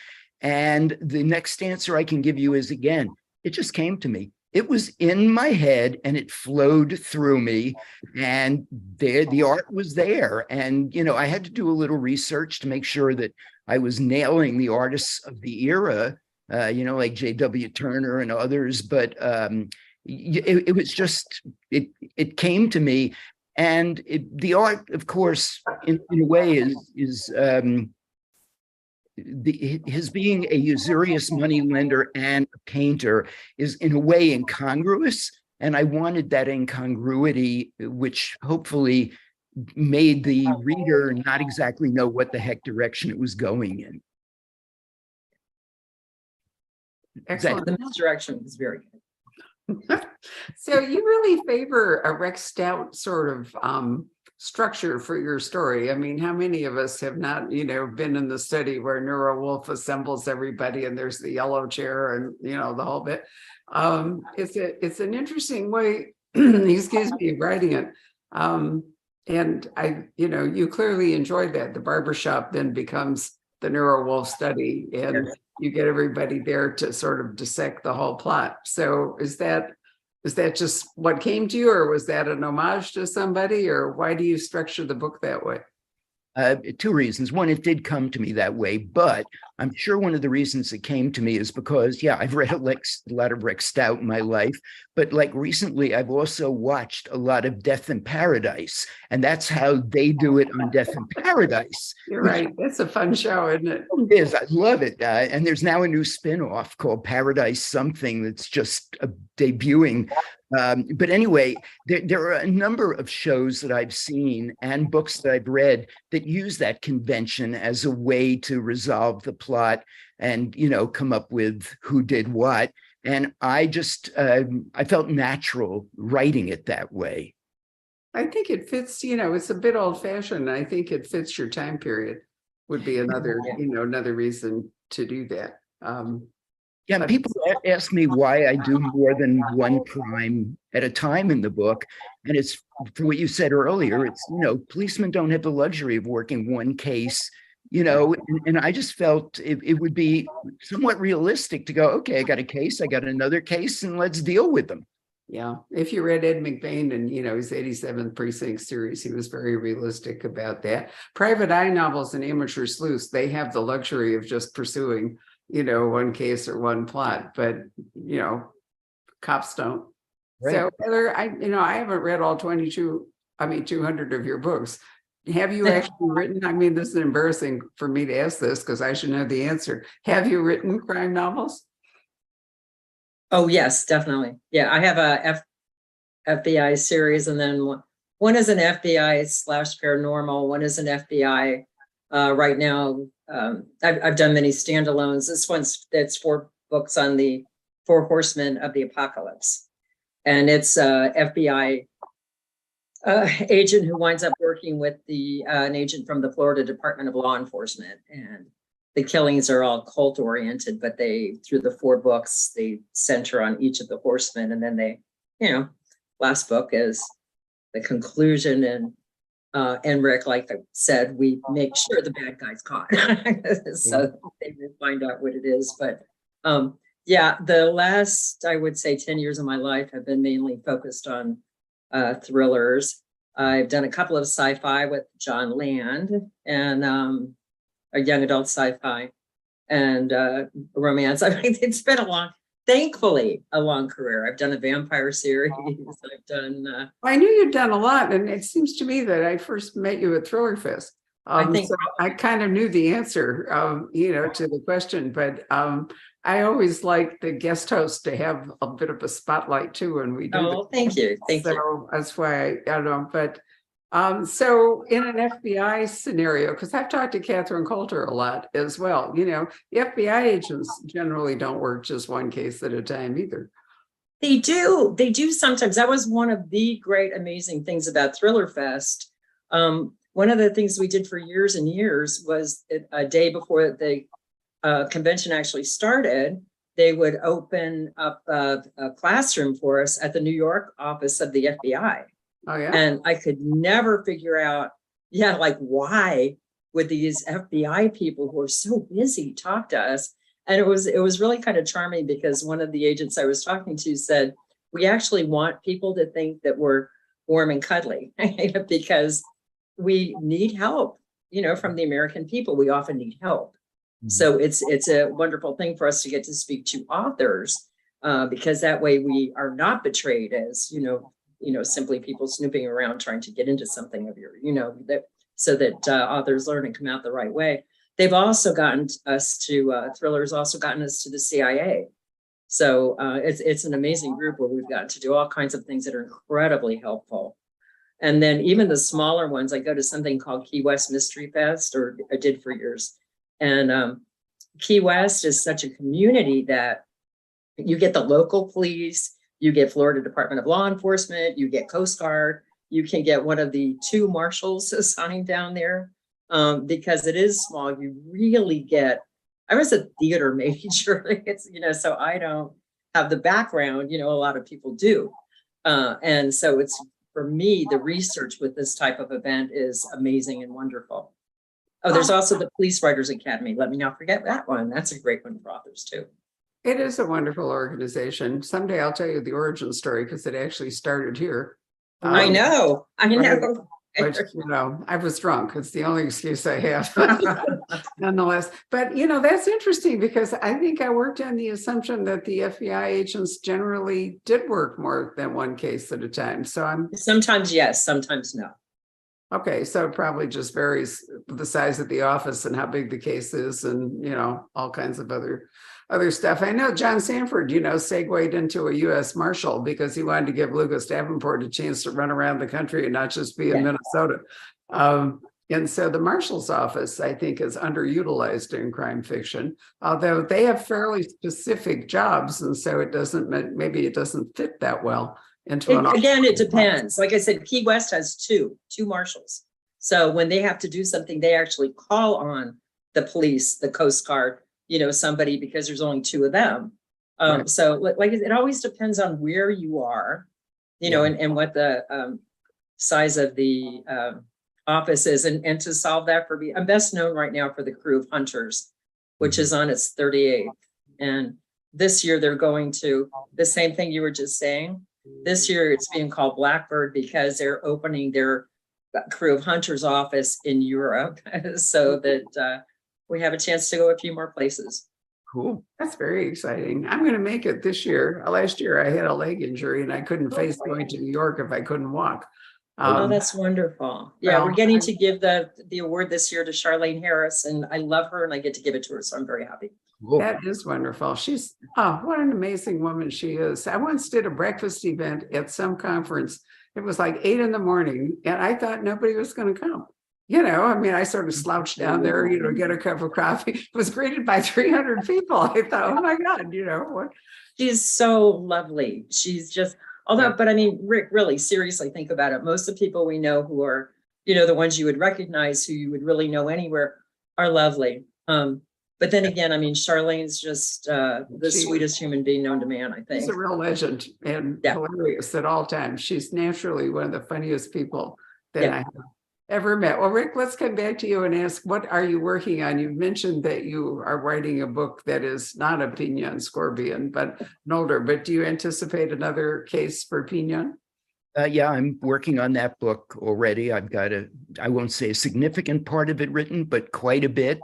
And the next answer I can give you is, again, it just came to me. It was in my head and it flowed through me, and the art was there. And, I had to do a little research to make sure that I was nailing the artists of the era, like J.W. Turner and others. But it was just, it came to me. And the art, of course, in a way is his being a usurious moneylender and a painter is in a way incongruous. And I wanted that incongruity, which hopefully made the reader not exactly know what the heck direction it was going in. Excellent. The misdirection was very good. So you really favor a Rex Stout sort of structure for your story. How many of us have not, been in the study where Nero Wolfe assembles everybody and there's the yellow chair and, the whole bit. It's an interesting way, excuse me, of writing it. And you clearly enjoyed that. The Barbershop then becomes the Nero Wolfe study, and you get everybody there to sort of dissect the whole plot. So is that Is that just what came to you, or was that an homage to somebody, or why do you structure the book that way? Two reasons. One, it did come to me that way, but I'm sure one of the reasons it came to me is because, yeah, I've read a lot of Rick Stout in my life, but like recently, I've also watched a lot of Death in Paradise, and that's how they do it on Death in Paradise. You're right. That's a fun show, isn't it? It is. I love it. And there's now a new spin-off called Paradise Something that's just debuting. But anyway, there are a number of shows that I've seen and books that I've read that use that convention as a way to resolve the plot and, you know, come up with who did what. And I just, I felt natural writing it that way. I think it fits, you know, it's a bit old fashioned. I think it fits your time period, would be another, you know, another reason to do that. Yeah, people ask me why I do more than one crime at a time in the book. And it's for what you said earlier, it's, you know, policemen don't have the luxury of working one case, you know, and I just felt it would be somewhat realistic to go, okay, I got a case, I got another case, and let's deal with them. Yeah, if you read Ed McBain and, you know, his 87th Precinct series, he was very realistic about that. Private eye novels and amateur sleuths, they have the luxury of just pursuing, you know, one case or one plot, but, you know, cops don't. Right. So Heather, I haven't read all 200 of your books. Have you actually written, I mean, this is embarrassing for me to ask this because I should know the answer. Have you written crime novels? Oh, yes, definitely. Yeah, I have a FBI series, and then one is an FBI / paranormal. One is an FBI. Right now, I've done many standalones. That's 4 books on the 4 Horsemen of the Apocalypse, and it's a FBI agent who winds up working with an agent from the Florida Department of Law Enforcement, and the killings are all cult oriented, but through the 4 books, they center on each of the horsemen. And then they, you know, last book is the conclusion. And Rick, like I said, we make sure the bad guy's caught. So they will find out what it is. But yeah, the last, I would say 10 years of my life have been mainly focused on thrillers. I've done a couple of sci-fi with John Land and a young adult sci-fi and romance. I mean, it's been thankfully, a long career. I've done a vampire series. I've done. I knew you'd done a lot, and it seems to me that I first met you at Thriller Fest. So I kind of knew the answer, you know, to the question, but I always like the guest host to have a bit of a spotlight too when we do. Oh, thank you. Thank you. So that's why I don't know, but. So in an FBI scenario, because I've talked to Catherine Coulter a lot as well, you know, the FBI agents generally don't work just one case at a time either. They do sometimes. That was one of the great, amazing things about Thriller Fest. One of the things we did for years and years was a day before the convention actually started, they would open up a classroom for us at the New York office of the FBI. Oh, yeah. And I could never figure out, like why would these FBI people who are so busy talk to us? And it was really kind of charming because one of the agents I was talking to said, we actually want people to think that we're warm and cuddly because we need help, you know, from the American people. We often need help. Mm-hmm. So it's a wonderful thing for us to get to speak to authors because that way we are not betrayed as, simply people snooping around trying to get into something of your, so that authors learn and come out the right way. They've also gotten us to, Thriller's also gotten us to the CIA. So it's an amazing group where we've gotten to do all kinds of things that are incredibly helpful. And then even the smaller ones, I go to something called Key West Mystery Fest, or I did for years. And Key West is such a community that you get the local police, you get Florida Department of Law Enforcement, you get Coast Guard, you can get one of the 2 marshals assigned down there because it is small. You really get, I was a theater major, it's, so I don't have the background, a lot of people do. And so it's, for me, the research with this type of event is amazing and wonderful. Oh, there's also the Police Writers Academy. Let me not forget that one. That's a great one for authors too. It is a wonderful organization. Someday I'll tell you the origin story because it actually started here. I know. right. know. Which, I was drunk. It's the only excuse I have, nonetheless. But, that's interesting because I think I worked on the assumption that the FBI agents generally did work more than one case at a time. So Sometimes yes, sometimes no. okay. So it probably just varies the size of the office and how big the case is and, all kinds of other stuff. I know John Sanford, segued into a U.S. Marshal because he wanted to give Lucas Davenport a chance to run around the country and not just be in Minnesota. And so the Marshal's office, I think, is underutilized in crime fiction, although they have fairly specific jobs. And so maybe it doesn't fit that well into an office. Again, it depends. Like I said, Key West has two marshals. So when they have to do something, they actually call on the police, the Coast Guard, somebody, because there's only two of them. Right. So like it always depends on where you are, and what the size of the office is. And to solve that for me, I'm best known right now for the Crew of Hunters, which is on its 38th. And this year they're going to the same thing you were just saying. This year it's being called Blackbird because they're opening their Crew of Hunters office in Europe so that we have a chance to go a few more places. Cool. That's very exciting. I'm going to make it this year. Last year I had a leg injury and I couldn't face going to New York if I couldn't walk. That's wonderful. Yeah, we're getting to give the award this year to Charlene Harris, and I love her and I get to give it to her. So I'm very happy. Cool. That is wonderful. She's, what an amazing woman she is. I once did a breakfast event at some conference. It was like 8 a.m. and I thought nobody was going to come. I sort of slouched down there, get a cup of coffee. It was greeted by 300 people. I thought, oh my God, what? She's so lovely. She's just, but I mean, Rick, really, seriously, think about it. Most of the people we know who are, the ones you would recognize, who you would really know anywhere, are lovely. But then again, I mean, Charlene's just the sweetest human being known to man, I think. She's a real legend and hilarious at all times. She's naturally one of the funniest people that I have ever met. Well, Rick, let's come back to you and ask, what are you working on? You mentioned that you are writing a book that is not a Pinion Scorpion, but an older, but do you anticipate another case for Pinion? Yeah, I'm working on that book already. I've got I won't say a significant part of it written, but quite a bit.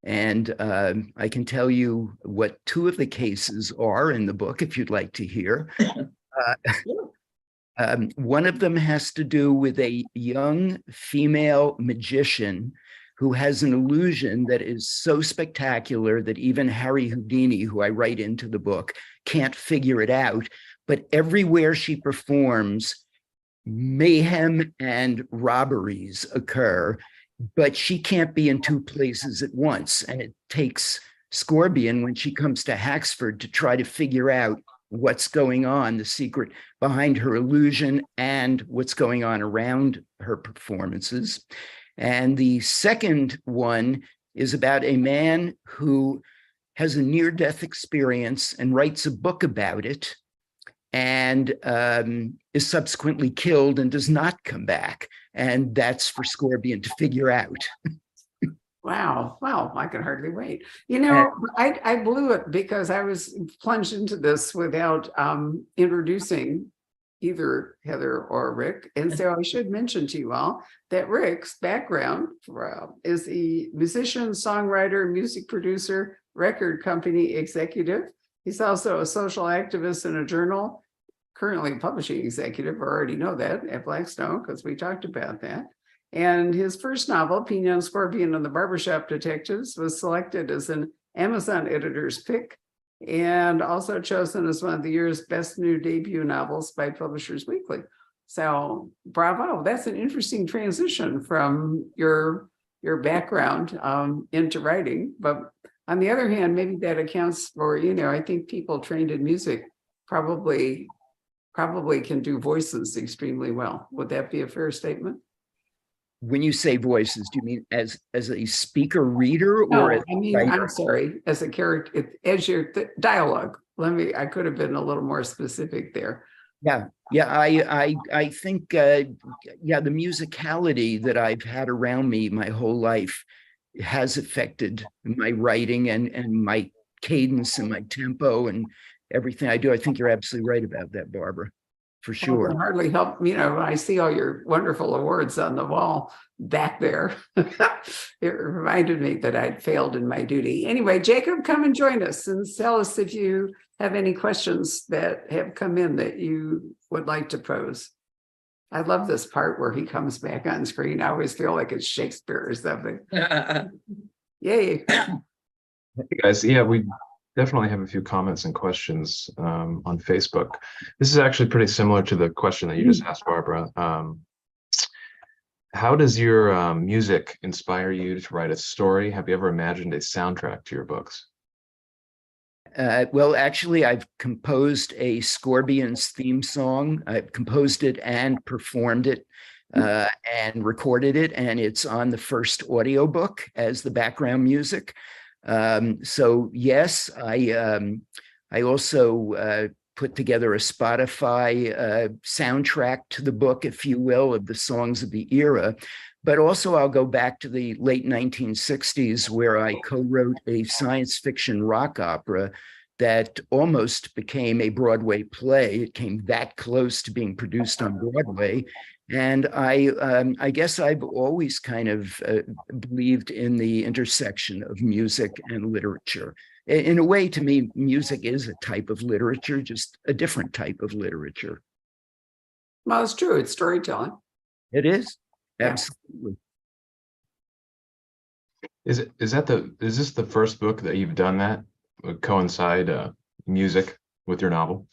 And I can tell you what 2 of the cases are in the book, if you'd like to hear. One of them has to do with a young female magician who has an illusion that is so spectacular that even Harry Houdini, who I write into the book, can't figure it out. But everywhere she performs, mayhem and robberies occur, but she can't be in 2 places at once. And it takes Scorpion, when she comes to Haxford, to try to figure out what's going on, the secret behind her illusion and what's going on around her performances. And the second one is about a man who has a near-death experience and writes a book about it, and is subsequently killed and does not come back. And that's for Scorpion to figure out. Wow. Well, I can hardly wait. I blew it because I was plunged into this without introducing either Heather or Rick. And so I should mention to you all that Rick's background is a musician, songwriter, music producer, record company executive. He's also a social activist in a journal, currently publishing executive. I already know that at Blackstone because we talked about that. And his first novel, Pinion, Scorpion, and the Barbershop Detectives, was selected as an Amazon editor's pick and also chosen as one of the year's best new debut novels by Publishers Weekly. So bravo, that's an interesting transition from your background into writing. But on the other hand, maybe that accounts for, I think people trained in music probably can do voices extremely well. Would that be a fair statement? When you say voices, do you mean as a speaker reader, or no, I'm sorry, as a character, as your dialogue. I could have been a little more specific there. Yeah. I think the musicality that I've had around me my whole life has affected my writing and my cadence and my tempo and everything I do. I think you're absolutely right about that, Barbara, for Well, it sure. can hardly help, I see all your wonderful awards on the wall back there. It reminded me that I'd failed in my duty. Anyway, Jacob, come and join us and tell us if you have any questions that have come in that you would like to pose. I love this part where he comes back on screen. I always feel like it's Shakespeare or something. Yay. Hey guys, yeah, we definitely have a few comments and questions on Facebook. This is actually pretty similar to the question that you just asked, Barbara. How does your music inspire you to write a story? Have you ever imagined a soundtrack to your books? Well, actually, I've composed a Scorpions theme song. I've composed it and performed it and recorded it, and it's on the first audiobook as the background music. So yes, I also put together a Spotify soundtrack to the book, if you will, of the songs of the era. But also I'll go back to the late 1960s where I co-wrote a science fiction rock opera that almost became a Broadway play. It came that close to being produced on Broadway. And I guess I've always kind of believed in the intersection of music and literature. In a way, to me, music is a type of literature, just a different type of literature. Well, it's true. It's storytelling. It is. Yeah. Absolutely. Is this the first book that you've done that would coincide music with your novel?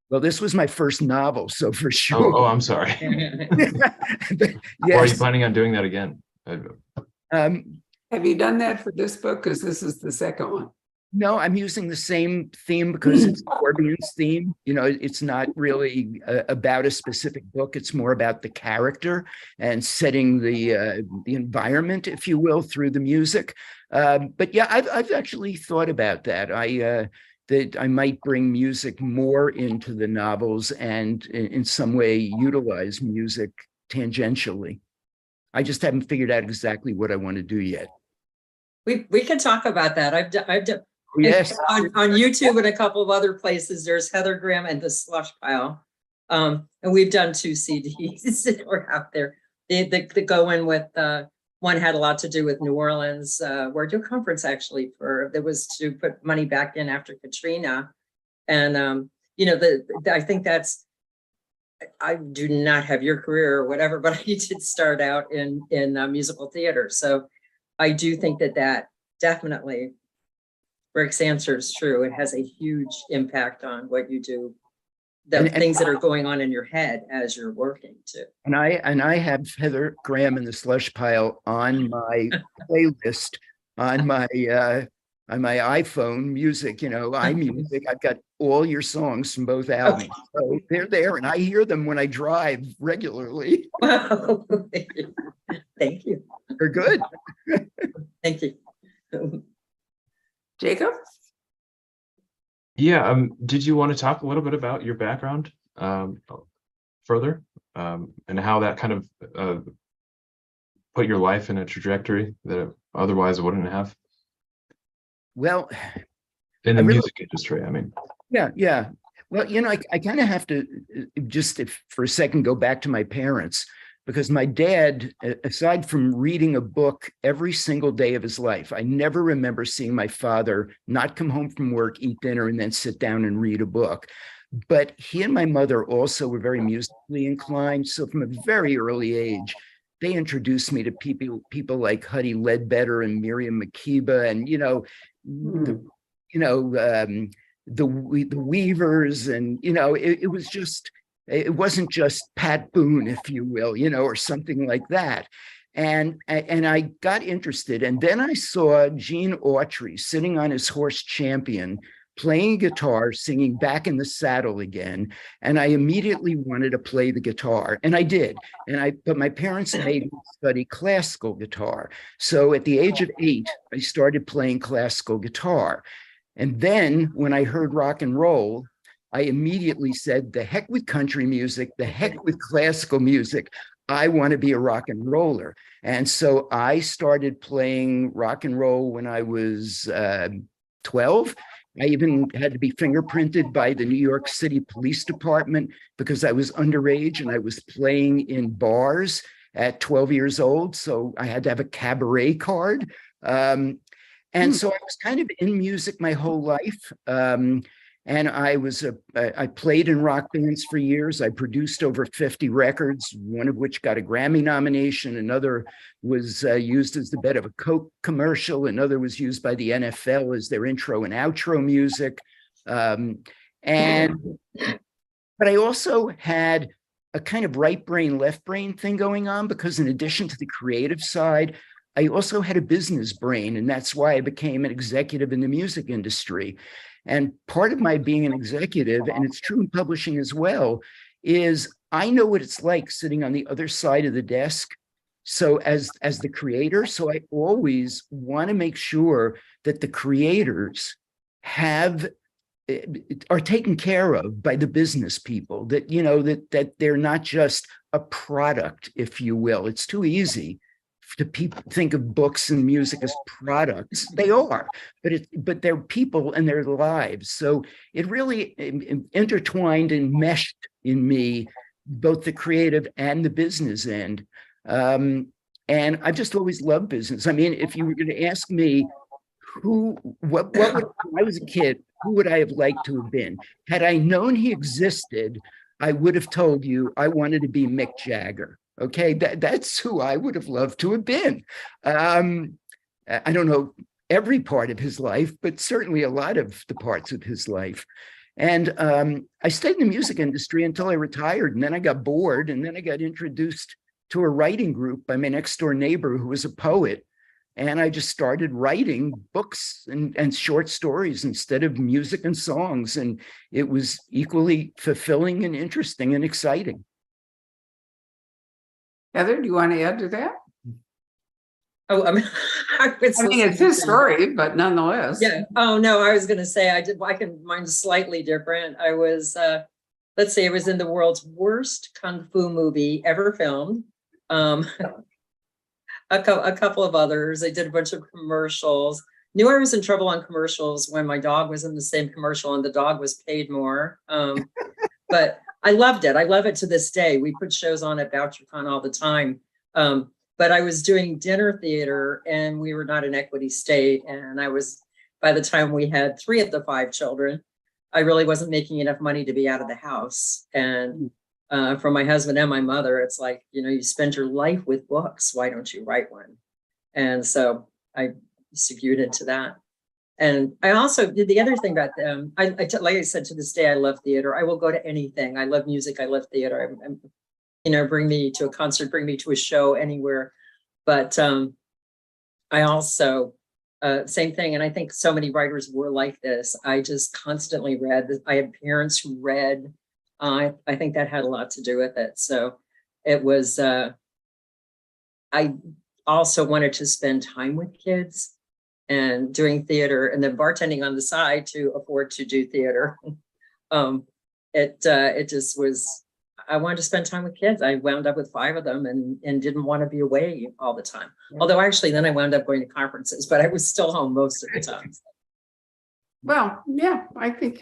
Well, this was my first novel, so for sure. Oh, I'm sorry. Yes. Or are you planning on doing that again? Have you done that for this book? Because this is the second one. No, I'm using the same theme because it's Scorpions theme. It's not really about a specific book. It's more about the character and setting the environment, if you will, through the music. But yeah, I've actually thought about that. That I might bring music more into the novels and in some way utilize music tangentially. I just haven't figured out exactly what I want to do yet. We can talk about that. I've done Yes. on YouTube and a couple of other places. There's Heather Graham and the Slush Pile, and we've done 2 CDs that are out there. They go in with one had a lot to do with New Orleans. We're doing a conference actually that was to put money back in after Katrina, and I think that's. I do not have your career or whatever, but I did start out in musical theater, so I do think that definitely. Rick's answer is true. It has a huge impact on what you do, the things that are going on in your head as you're working too. And I have Heather Graham and the Slush Pile on my playlist on my iPhone music, iMusic. I've got all your songs from both albums. Okay. So they're there and I hear them when I drive regularly. Wow. Thank you. They're good. Thank you. Jacob? Yeah, did you want to talk a little bit about your background further and how that kind of put your life in a trajectory that it otherwise wouldn't have? Well, in the music industry, I mean. Yeah. Well, I kind of have to just for a second go back to my parents, because my dad, aside from reading a book every single day of his life, I never remember seeing my father not come home from work, eat dinner, and then sit down and read a book. But he and my mother also were very musically inclined. So from a very early age, they introduced me to people like Huddy Ledbetter and Miriam Makeba, and the Weavers, and it was just. It wasn't just Pat Boone, if you will, or something like that. And I got interested. And then I saw Gene Autry sitting on his horse Champion, playing guitar, singing Back in the Saddle Again. And I immediately wanted to play the guitar. And I did. But my parents made me study classical guitar. So at the age of 8, I started playing classical guitar. And then when I heard rock and roll, I immediately said, the heck with country music, the heck with classical music. I want to be a rock and roller. And so I started playing rock and roll when I was 12. I even had to be fingerprinted by the New York City Police Department because I was underage and I was playing in bars at 12 years old. So I had to have a cabaret card. And so I was kind of in music my whole life. And I played in rock bands for years. I produced over 50 records, one of which got a Grammy nomination. Another was used as the bed of a Coke commercial. Another was used by the NFL as their intro and outro music. But I also had a kind of right brain, left brain thing going on, because in addition to the creative side, I also had a business brain, and that's why I became an executive in the music industry. And part of my being an executive, and it's true in publishing as well, is I know what it's like sitting on the other side of the desk. So as the creator, so I always want to make sure that the creators are taken care of by the business people, that, you know, that they're not just a product, if you will. It's too easy to people think of books and music as products. They are, but they're people and their lives. So it really intertwined and meshed in me, both the creative and the business end. And I've just always loved business. I mean, if you were going to ask me what would, when I was a kid, who would I have liked to have been? Had I known he existed, I would have told you I wanted to be Mick Jagger. Okay, that's who I would have loved to have been. I don't know every part of his life, but certainly a lot of the parts of his life. And I stayed in the music industry until I retired, and then I got bored, and then I got introduced to a writing group by my next door neighbor who was a poet. And I just started writing books and short stories instead of music and songs. And it was equally fulfilling and interesting and exciting. Heather, do you want to add to that? Oh, I mean, it's his story, but nonetheless. Yeah. Oh, no, I was going to say mine's slightly different. I was, let's say, I was in the world's worst kung fu movie ever filmed. A couple of others. I did a bunch of commercials. Knew I was in trouble on commercials when my dog was in the same commercial and the dog was paid more. But I loved it. I love it to this day. We put shows on at BoucherCon all the time. But I was doing dinner theater and we were not an equity state. And by the time we had 3 of the 5 children, I really wasn't making enough money to be out of the house. And for my husband and my mother, it's like, you know, you spend your life with books. Why don't you write one? And so I segued into that. And I also did the other thing about them. Like I said, to this day, I love theater. I will go to anything. I love music. I love theater. You know, bring me to a concert, bring me to a show, anywhere. But I also, same thing. And I think so many writers were like this. I just constantly read. I had parents who read. I think that had a lot to do with it. So it was, I also wanted to spend time with kids and doing theater and then bartending on the side to afford to do theater. It just was, I wanted to spend time with kids. I wound up with 5 of them and didn't want to be away all the time. Although actually then I wound up going to conferences, but I was still home most of the time. Well, yeah, I think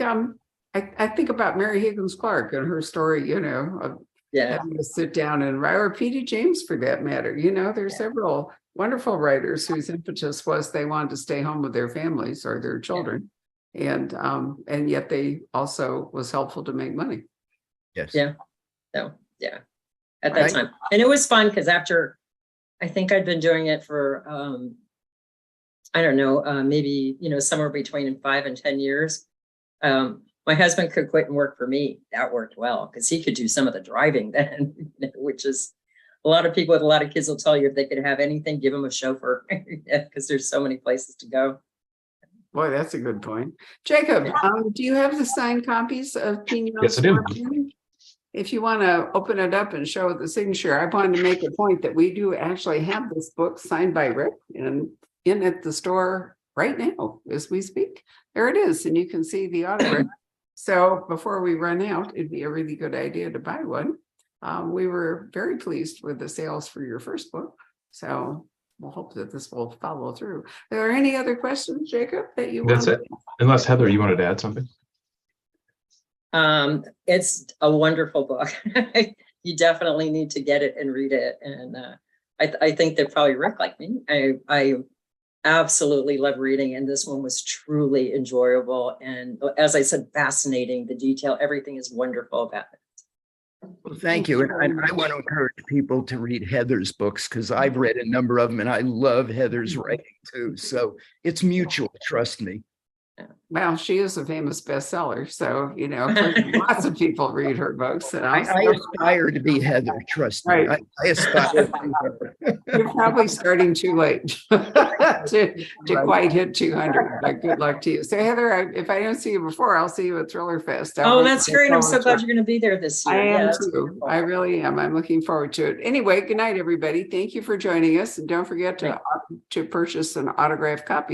I think about Mary Higgins Clark and her story, you know, of having to sit down and write, or P.D. James for that matter. You know, there's several wonderful writers whose impetus was they wanted to stay home with their families or their children. And yet they also was helpful to make money. Yes. Yeah. So, yeah, at that time. And it was fun because after, I think I'd been doing it for, I don't know, maybe, you know, somewhere between 5 and 10 years. My husband could quit and work for me. That worked well because he could do some of the driving then, which is a lot of people with a lot of kids will tell you if they could have anything, give them a chauffeur because there's so many places to go. Boy, that's a good point. Jacob, do you have the signed copies of Pinion? Yes, I do. If you want to open it up and show the signature, I wanted to make a point that we do actually have this book signed by Rick and in at the store right now as we speak. There it is, and you can see the autograph. So before we run out, it'd be a really good idea to buy one. We were very pleased with the sales for your first book. So we'll hope that this will follow through. Are there any other questions, Jacob, that you That's want? it. Unless Heather, you wanted to add something? It's a wonderful book. You definitely need to get it and read it. And I think that probably Rick, like me, I absolutely love reading, and this one was truly enjoyable. And as I said, fascinating. The detail, everything is wonderful about it. Well, thank you. And I want to encourage people to read Heather's books because I've read a number of them and I love Heather's writing too. So it's mutual, trust me. Well, she is a famous bestseller, so lots of people read her books. And I aspire to be Heather, trust me. Right. I aspire to be Heather. You're probably starting too late to quite hit 200, but good luck to you. So Heather, if I don't see you before, I'll see you at Thriller Fest. Oh, that's great. I'm so glad you're going to be there this year. I am Yeah, too. I really am. I'm looking forward to it. Anyway, good night, everybody. Thank you for joining us. And don't forget to purchase an autographed copy